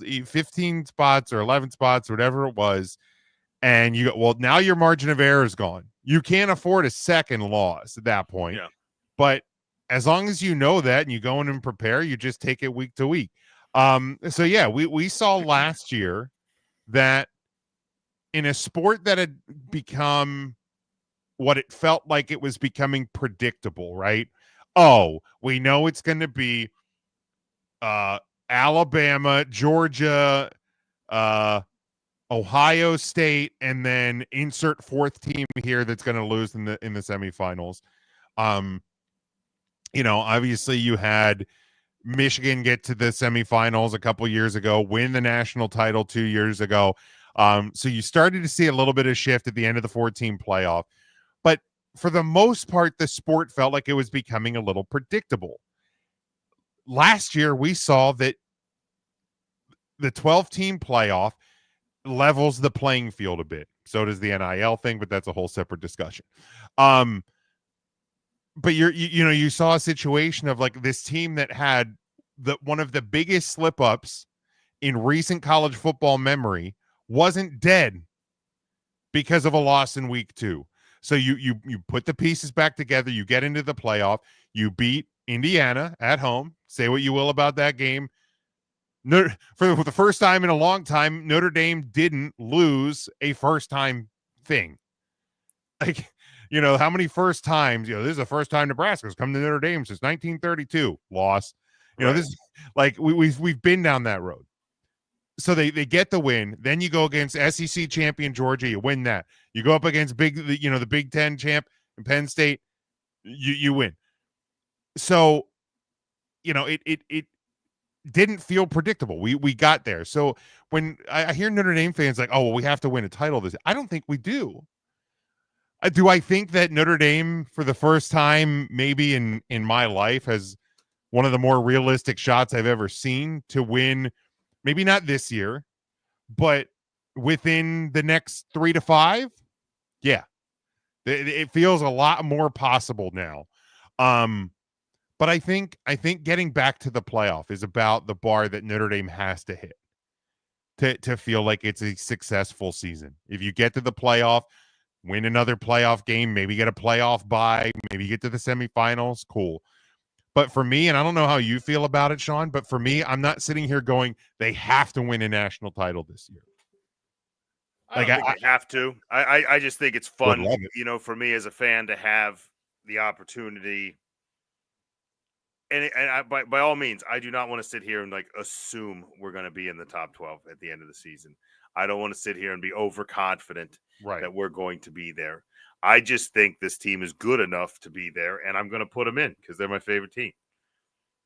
15 spots or 11 spots or whatever it was, and now your margin of error is gone. You can't afford a second loss at that point. Yeah. But as long as you know that and you go in and prepare, you just take it week to week. So yeah, we saw last year that in a sport that had become what it felt like it was becoming predictable, right? Oh, we know it's going to be Alabama, Georgia, Ohio State, and then insert 4th team here that's going to lose in the semifinals. Obviously you had Michigan get to the semifinals a couple years ago, win the national title 2 years ago. So you started to see a little bit of shift at the end of the 14 playoff, but for the most part, the sport felt like it was becoming a little predictable. Last year, we saw that the 12-team playoff levels the playing field a bit. So does the NIL thing, but that's a whole separate discussion. But you saw a situation of like this team that had one of the biggest slip-ups in recent college football memory wasn't dead because of a loss in week 2. So you put the pieces back together, you get into the playoff, you beat Indiana at home. Say what you will about that game. For the first time in a long time, Notre Dame didn't lose a first-time thing. Like, how many first times, this is the first time Nebraska's come to Notre Dame since 1932. Loss. Right. This is like we've been down that road. So they get the win. Then you go against SEC champion Georgia. You win that. You go up against the Big Ten champ in Penn State. You win. So it didn't feel predictable. We got there. So when I hear Notre Dame fans like, oh, well, we have to win a title this, I don't think we do. Do I think that Notre Dame, for the first time maybe in my life, has one of the more realistic shots I've ever seen to win, maybe not this year, but within the next 3 to 5? Yeah. It feels a lot more possible now. But I think getting back to the playoff is about the bar that Notre Dame has to hit to feel like it's a successful season. If you get to the playoff, win another playoff game, maybe get a playoff bye, maybe get to the semifinals, cool. But for me, and I don't know how you feel about it, Sean, but for me, I'm not sitting here going, they have to win a national title this year. I don't think they have to. I just think it's fun, for me as a fan to have the opportunity. And by all means, I do not want to sit here and assume we're going to be in the top 12 at the end of the season. I don't want to sit here and be overconfident that we're going to be there. I just think this team is good enough to be there, and I'm going to put them in because they're my favorite team.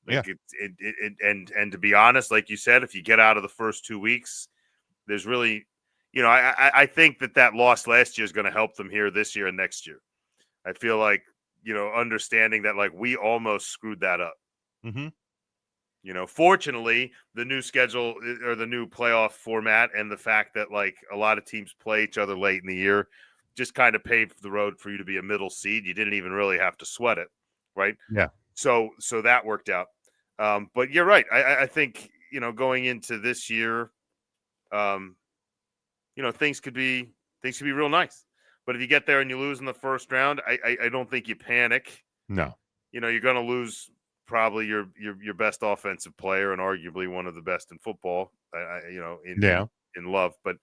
And to be honest, like you said, if you get out of the first 2 weeks, there's really, I think that loss last year is going to help them here this year and next year. I feel like, understanding that we almost screwed that up. Mm-hmm. Fortunately, the new schedule or the new playoff format and the fact that a lot of teams play each other late in the year just kind of paved the road for you to be a middle seed. You didn't even really have to sweat it, right? Yeah. So that worked out. But you're right. I think, going into this year, things could be real nice. But if you get there and you lose in the first round, I don't think you panic. No. You're going to lose probably your best offensive player and arguably one of the best in football, in Love. But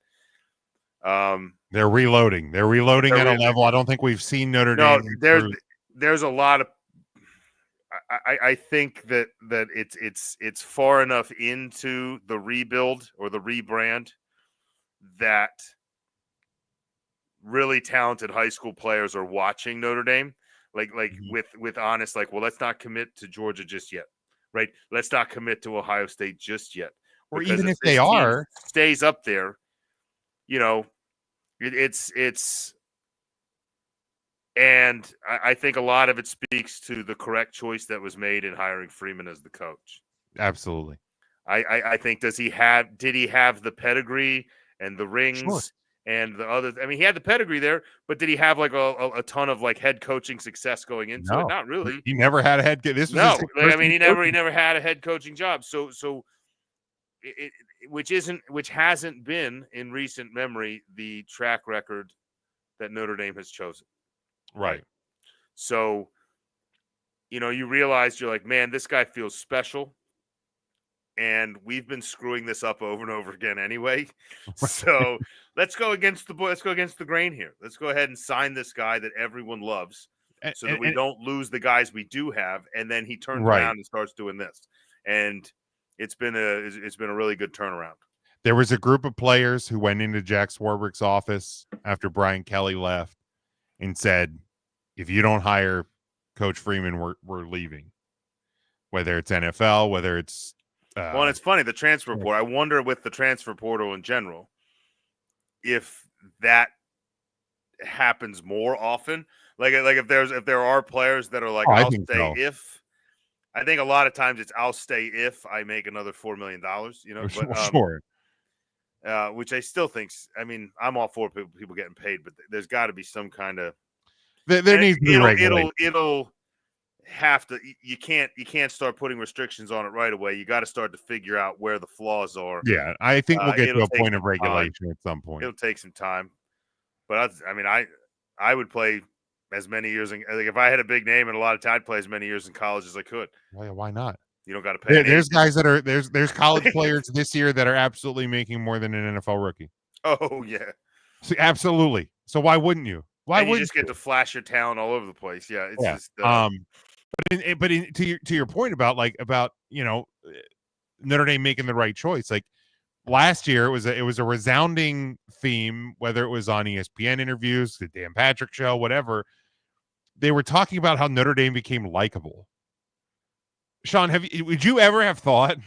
they're reloading. They're reloading at a level I don't think we've seen Notre Dame. There's a lot of I think that it's far enough into the rebuild or the rebrand that really talented high school players are watching Notre Dame, with honest, well, let's not commit to Georgia just yet, right? Let's not commit to Ohio State just yet. Or even if they are, stays up there, it's. And I think a lot of it speaks to the correct choice that was made in hiring Freeman as the coach. Absolutely. I think did he have the pedigree and the rings? Sure. And the other, he had the pedigree there, but did he have a ton of head coaching success going into it? Not really. He never had a head. This was he never had a head coaching job. So which hasn't been in recent memory the track record that Notre Dame has chosen. Right. So, you realize you're man, this guy feels special. And we've been screwing this up over and over again anyway. So let's go against the grain here. Let's go ahead and sign this guy that everyone loves so that we don't lose the guys we do have. And then he turns around and starts doing this. And it's been a really good turnaround. There was a group of players who went into Jack Swarbrick's office after Brian Kelly left and said, if you don't hire Coach Freeman, we're leaving. Whether it's NFL, whether it's well, and it's funny, the transfer portal. I wonder with the transfer portal in general, if that happens more often. If there are players that are I'll stay if. I think a lot of times it's I'll stay if I make another $4 million. Sure. Which I still think. I'm all for people getting paid, but there's got to be some kind of. There needs to be regulation. It'll have to. You can't start putting restrictions on it right away. You got to start to figure out where the flaws are. Yeah, I think we'll get to a point of regulation at some point. It'll take some time, but I would play as many years. If I had a big name and a lot of time, I'd play as many years in college as I could. Why not? You don't got to pay. There's guys that are there's college players this year that are absolutely making more than an NFL rookie. Oh yeah, absolutely. So why wouldn't you? Why would you just get to flash your talent all over the place? Yeah, it's just. To your point about Notre Dame making the right choice, last year it was a resounding theme, whether it was on ESPN interviews, the Dan Patrick show, whatever. They were talking about how Notre Dame became likable. Sean, would you ever have thought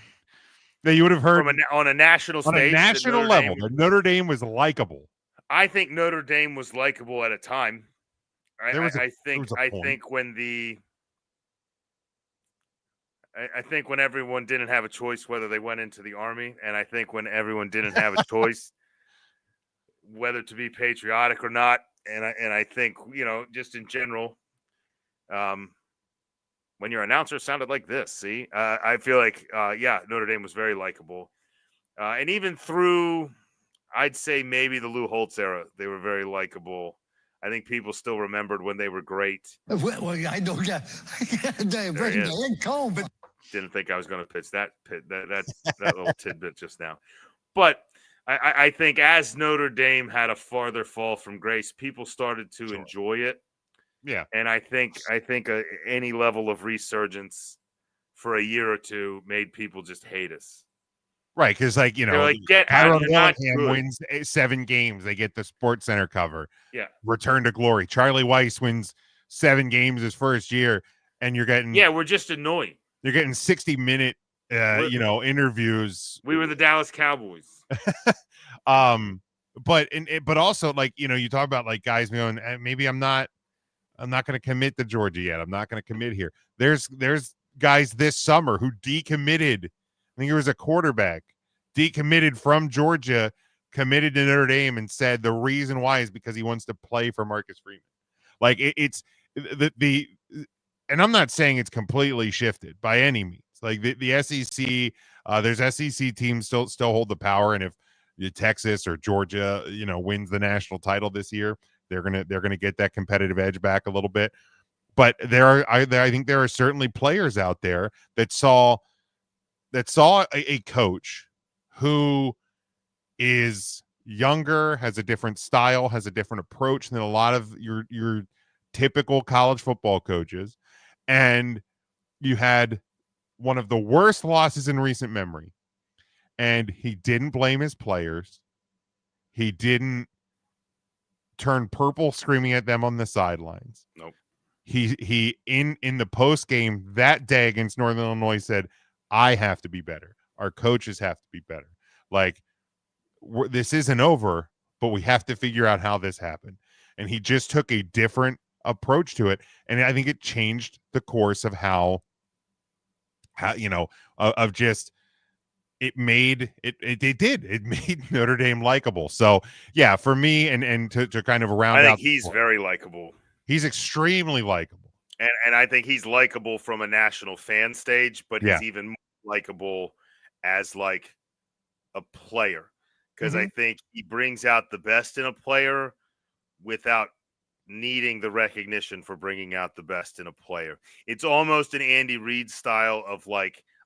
that you would have heard on a national on stage a national level that Notre Dame was likable? I think Notre Dame was likable at a time. I think when everyone didn't have a choice whether they went into the Army, and I think when everyone didn't have a choice whether to be patriotic or not, and I think, just in general, when your announcer sounded like this, see, I feel like Notre Dame was very likable, and even through, I'd say maybe the Lou Holtz era, they were very likable. I think people still remembered when they were great. Well, I don't but didn't think I was going to pitch that little tidbit just now. But I think as Notre Dame had a farther fall from grace, people started to enjoy it. Yeah. And I think any level of resurgence for a year or two made people just hate us. Right, because Tyrone Willingham wins 7 games. They get the Sports Center cover. Yeah. Return to glory. Charlie Weiss wins 7 games his first year, and you're getting we're just annoying. You're getting 60-minute interviews. We were the Dallas Cowboys. But also, you talk about guys going, maybe I'm not going to commit to Georgia yet. I'm not going to commit here. There's guys this summer who decommitted. I think it was a quarterback decommitted from Georgia, committed to Notre Dame, and said the reason why is because he wants to play for Marcus Freeman. It's and I'm not saying it's completely shifted by any means. Like the SEC, there's SEC teams still hold the power, and if Texas or Georgia, wins the national title this year, they're gonna get that competitive edge back a little bit. But I think there are certainly players out there that saw a coach who is younger, has a different style, has a different approach than a lot of your typical college football coaches. And you had one of the worst losses in recent memory. And he didn't blame his players. He didn't turn purple screaming at them on the sidelines. Nope. He in the post game that day against Northern Illinois said, I have to be better. Our coaches have to be better. This isn't over, but we have to figure out how this happened. And he just took a different approach to it. And I think it changed the course of it made Notre Dame likable. So yeah, for me, and to kind of round out, I think he's very likable. He's extremely likable. And I think he's likable from a national fan stage, but he's even more likable as a player, because I think he brings out the best in a player without needing the recognition for bringing out the best in a player. It's almost an Andy Reid style of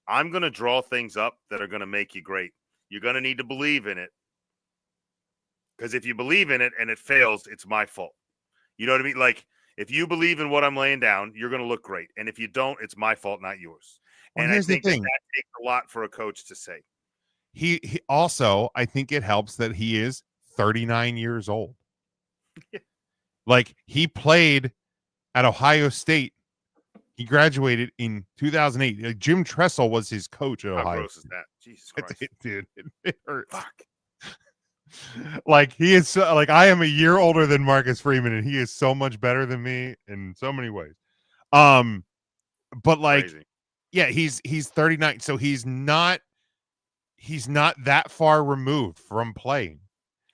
I'm going to draw things up that are going to make you great. You're going to need to believe in it, because if you believe in it and it fails, it's my fault. You know what I mean? If you believe in what I'm laying down, you're going to look great. And if you don't, it's my fault, not yours. And I think that takes a lot for a coach to say. He also, I think it helps that he is 39 years old. He played at Ohio State. He graduated in 2008. Jim Tressel was his coach at Ohio State. How gross is that? Jesus Christ. It hurts. Fuck. He is I am a year older than Marcus Freeman, and he is so much better than me in so many ways. But Crazy. Yeah, he's 39, so he's not that far removed from playing.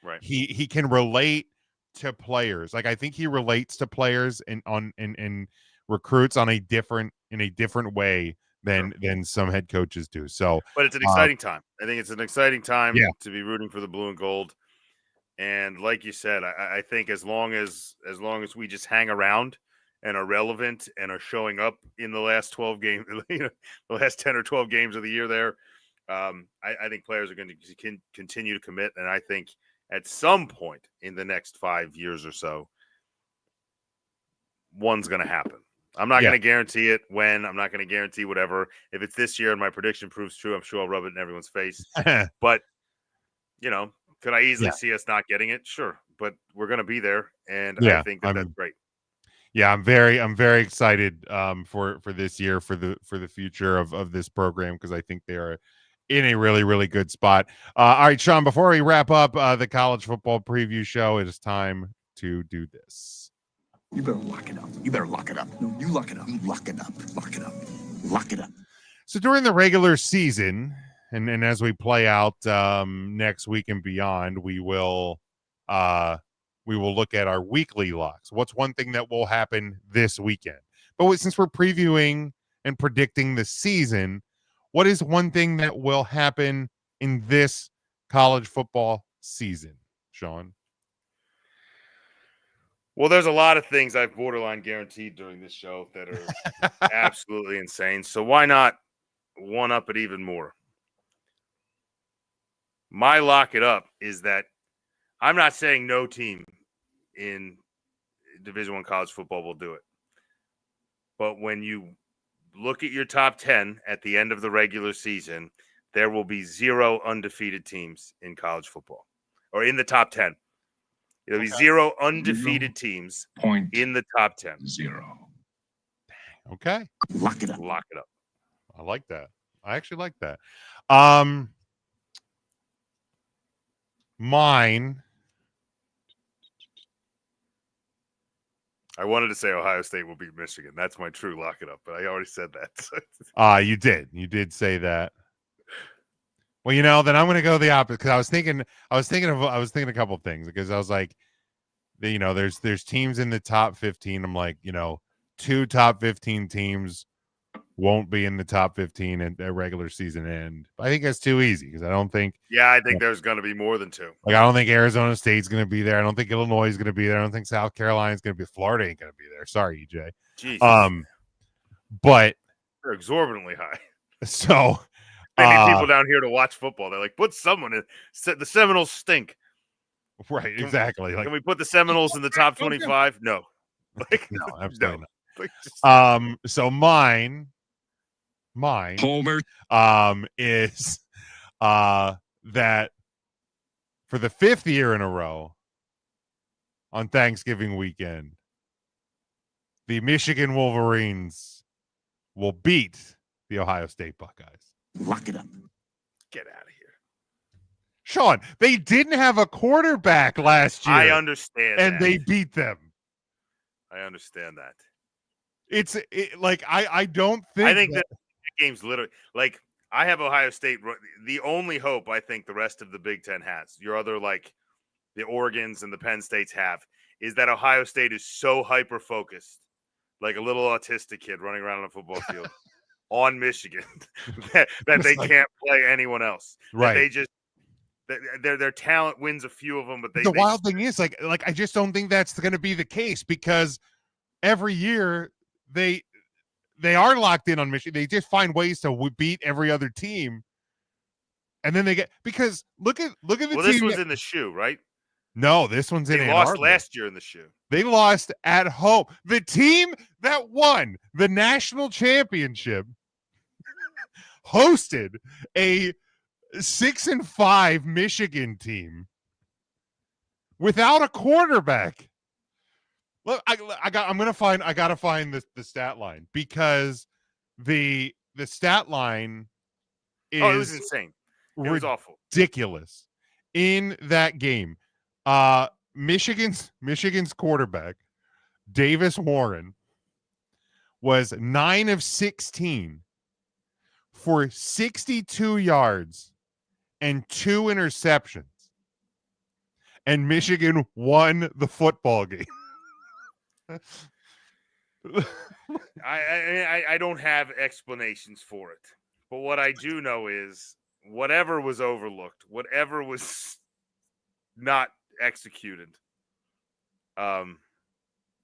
Right. He can relate to players. I think he relates to players and recruits in a different way than some head coaches do. So, but it's an exciting time. I think it's an exciting time to be rooting for the blue and gold. And like you said, I think as long as we just hang around and are relevant and are showing up in the last 12 games, the last 10 or 12 games of the year there, I think players are going to continue to commit. And I think at some point in the next 5 years or so, one's going to happen. I'm not going to guarantee it when. I'm not going to guarantee whatever. If it's this year and my prediction proves true, I'm sure I'll rub it in everyone's face. But, could I easily see us not getting it? Sure. But we're going to be there. And I think that's great. Yeah, I'm very excited for this year, for the future of this program, because I think they are in a really good spot. All right, Sean, before we wrap up the college football preview show, it is time to do this. You better lock it up. You better lock it up. No, you lock it up. You lock it up. Lock it up. Lock it up. So during the regular season, and as we play out next week and beyond, we will look at our weekly locks. What's one thing that will happen this weekend? But since we're previewing and predicting the season, what is one thing that will happen in this college football season, Sean? Well, there's a lot of things I've borderline guaranteed during this show that are absolutely insane. So why not one up it even more? My lock it up is that I'm not saying no team in Division I college football will do it. But when you look at your top 10 at the end of the regular season, there will be 0 undefeated teams in college football, or in the top 10. There'll be 0 undefeated teams in the top 10. 0. Okay. Lock it up. Lock it up. I like that. I actually like that. Mine. I wanted to say Ohio State will beat Michigan. That's my true lock it up, but I already said that. You did. You did say that. Well, then I'm going to go the opposite, because I was thinking a couple of things, because I was like, there's teams in the top 15. I'm like, 2 top 15 teams won't be in the top 15 at their regular season end. But I think that's too easy, because I don't think. Yeah, I think there's going to be more than 2. Like, I don't think Arizona State's going to be there. I don't think Illinois is going to be there. I don't think South Carolina's going to be. Florida ain't going to be there. Sorry, EJ. Jesus. But they're exorbitantly high. So. They need people down here to watch football. They're like, put someone in. The Seminoles stink. Right, exactly. Can we put the Seminoles in the top 25? No. No, absolutely not. So mine Homer. is that for the 5th year in a row on Thanksgiving weekend, the Michigan Wolverines will beat the Ohio State Buckeyes. Lock it up. Get out of here. Sean, they didn't have a quarterback last year. I understand and that. They beat them. I understand that. I don't think. I think that game's literally like, I have Ohio State. The only hope I think the rest of the Big Ten has, your other, like the Oregons and the Penn States have, is that Ohio State is so hyper focused, like a little autistic kid running around on a football field on Michigan, that they can't play anyone else. Right. They just, their talent wins a few of them, but the wild thing is, like I just don't think that's going to be the case, because every year they are locked in on Michigan. They just find ways to beat every other team, and then they get, because look at the team. Well, this was in the shoe, right? No, this one's in Ann They lost Arbor. last year in the shoe. They lost at home. The team that won the national championship hosted a 6-5 Michigan team without a quarterback. Look, I gotta find the stat line, because the stat line is it was insane. It was awful. Ridiculous in that game. Michigan's quarterback, Davis Warren, was 9 of 16 for 62 yards and 2 interceptions, and Michigan won the football game. I don't have explanations for it, but what I do know is whatever was overlooked, whatever was not executed, kind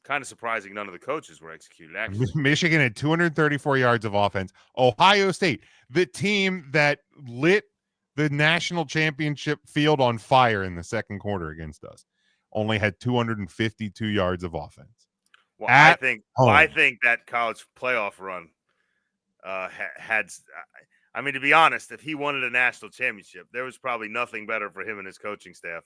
of surprising none of the coaches were executed, actually. Michigan had 234 yards of offense. Ohio State, the team that lit the national championship field on fire in the second quarter against us, only had 252 yards of offense. Well, I think that college playoff run had. I mean, to be honest, if he wanted a national championship, there was probably nothing better for him and his coaching staff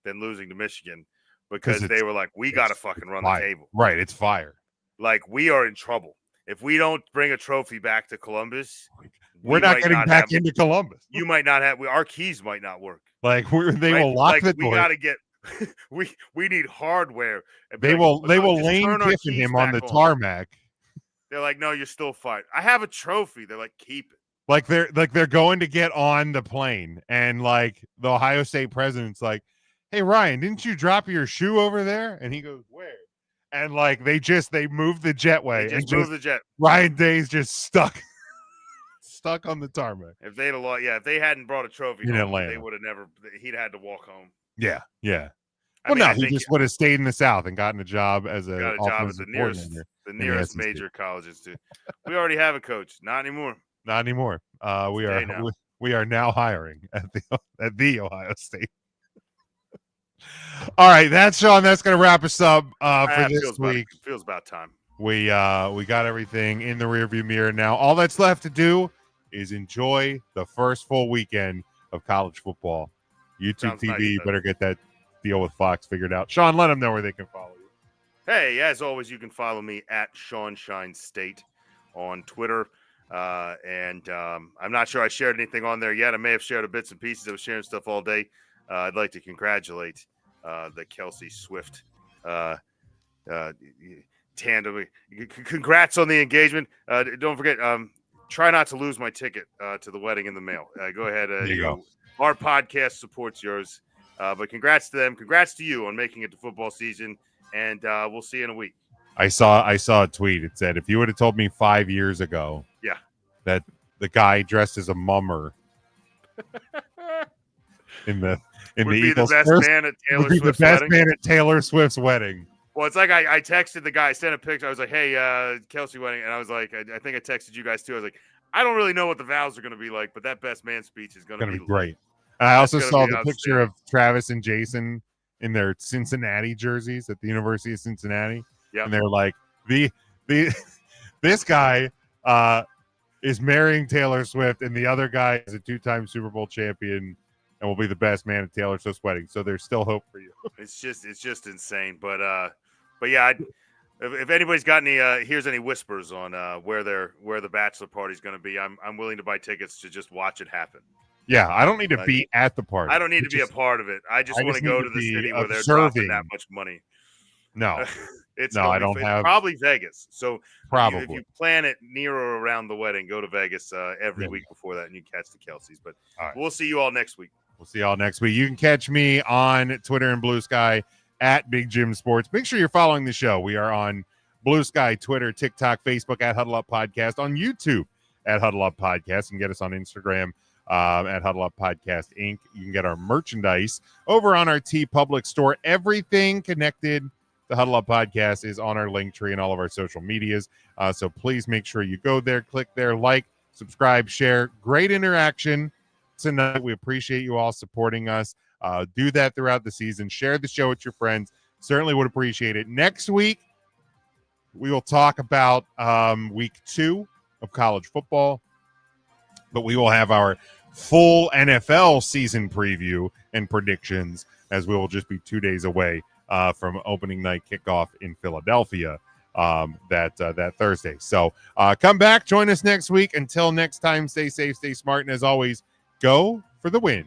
than losing to Michigan, because they were like, we got to fucking run the table. Right, it's fire. like we are in trouble. If we don't bring a trophy back to Columbus, we're not getting back into Columbus. You might not have. Our keys might not work. Like they will lock the door. We got to get. we need hardware. They will Lane Kiffin him on the tarmac. They're like, no, you're still fine. I have a trophy. They're like, keep it. Like they're going to get on the plane, and like the Ohio State president's like, hey Ryan, didn't you drop your shoe over there? And he goes, where? And like they moved the jetway. They just moved the jet. Ryan Day's just stuck on the tarmac. If they'd have lost, if they hadn't brought a trophy home, they would have never. He'd had to walk home. Yeah. He just would have stayed in the South and gotten a job as the nearest major colleges too. We already have a coach. Not anymore. Not anymore. We are now hiring at the Ohio State. All right, that's Sean. That's going to wrap us up for this week. Feels about time. We got everything in the rearview mirror now. All that's left to do is enjoy the first full weekend of college football. YouTube Sounds TV, nice, you better get that deal with Fox figured out. Sean, let them know where they can follow you. Hey, as always, you can follow me at Sean Shine State on Twitter. And I'm not sure I shared anything on there yet. I may have shared a bits and pieces. I was sharing stuff all day. I'd like to congratulate the Kelsey Swift tandem. Congrats on the engagement. Don't forget, try not to lose my ticket to the wedding in the mail. Go ahead. There you go. Our podcast supports yours. But congrats to them. Congrats to you on making it to football season. And we'll see you in a week. I saw a tweet. It said, if you would have told me 5 years ago that the guy dressed as a mummer in the Eagles would be the best man at Taylor Swift's wedding. Well, it's like I texted the guy, sent a picture. I was like, hey, Kelsey wedding. And I was like, I think I texted you guys too. I was like, I don't really know what the vows are going to be like, but that best man speech is going to be great. I also saw the picture of Travis and Jason in their Cincinnati jerseys at the University of Cincinnati. Yep. And they're like, this guy is marrying Taylor Swift, and the other guy is a 2-time Super Bowl champion and will be the best man at Taylor Swift's wedding. So there's still hope for you. It's just insane. But yeah, if anybody's got any here's any whispers on where the bachelor party's going to be, I'm willing to buy tickets to just watch it happen. Yeah, I don't need to be at the party. I don't need to be a part of it. I just want to go to the city where they're dropping that much money. No. It's have probably Vegas. So probably if you plan it near or around the wedding, go to Vegas every week before that, and you catch the Kelseys. But we'll see you all next week. We'll see y'all next week. You can catch me on Twitter and Blue Sky at Big Jim Sports. Make sure you're following the show. We are on Blue Sky, Twitter, TikTok, Facebook at Huddle Up Podcast, on YouTube at Huddle Up Podcast, and get us on Instagram at Huddle Up Podcast Inc. You can get our merchandise over on our TeePublic store. Everything connected to Huddle Up Podcast is on our link tree and all of our social medias. So please make sure you go there, click there, like, subscribe, share. Great interaction tonight. We appreciate you all supporting us. Do that throughout the season. Share the show with your friends. Certainly would appreciate it. Next week, we will talk about week 2 of college football, but we will have our full NFL season preview and predictions, as we will just be 2 days away from opening night kickoff in Philadelphia that Thursday. So come back, join us next week. Until next time, stay safe, stay smart, and as always, go for the win.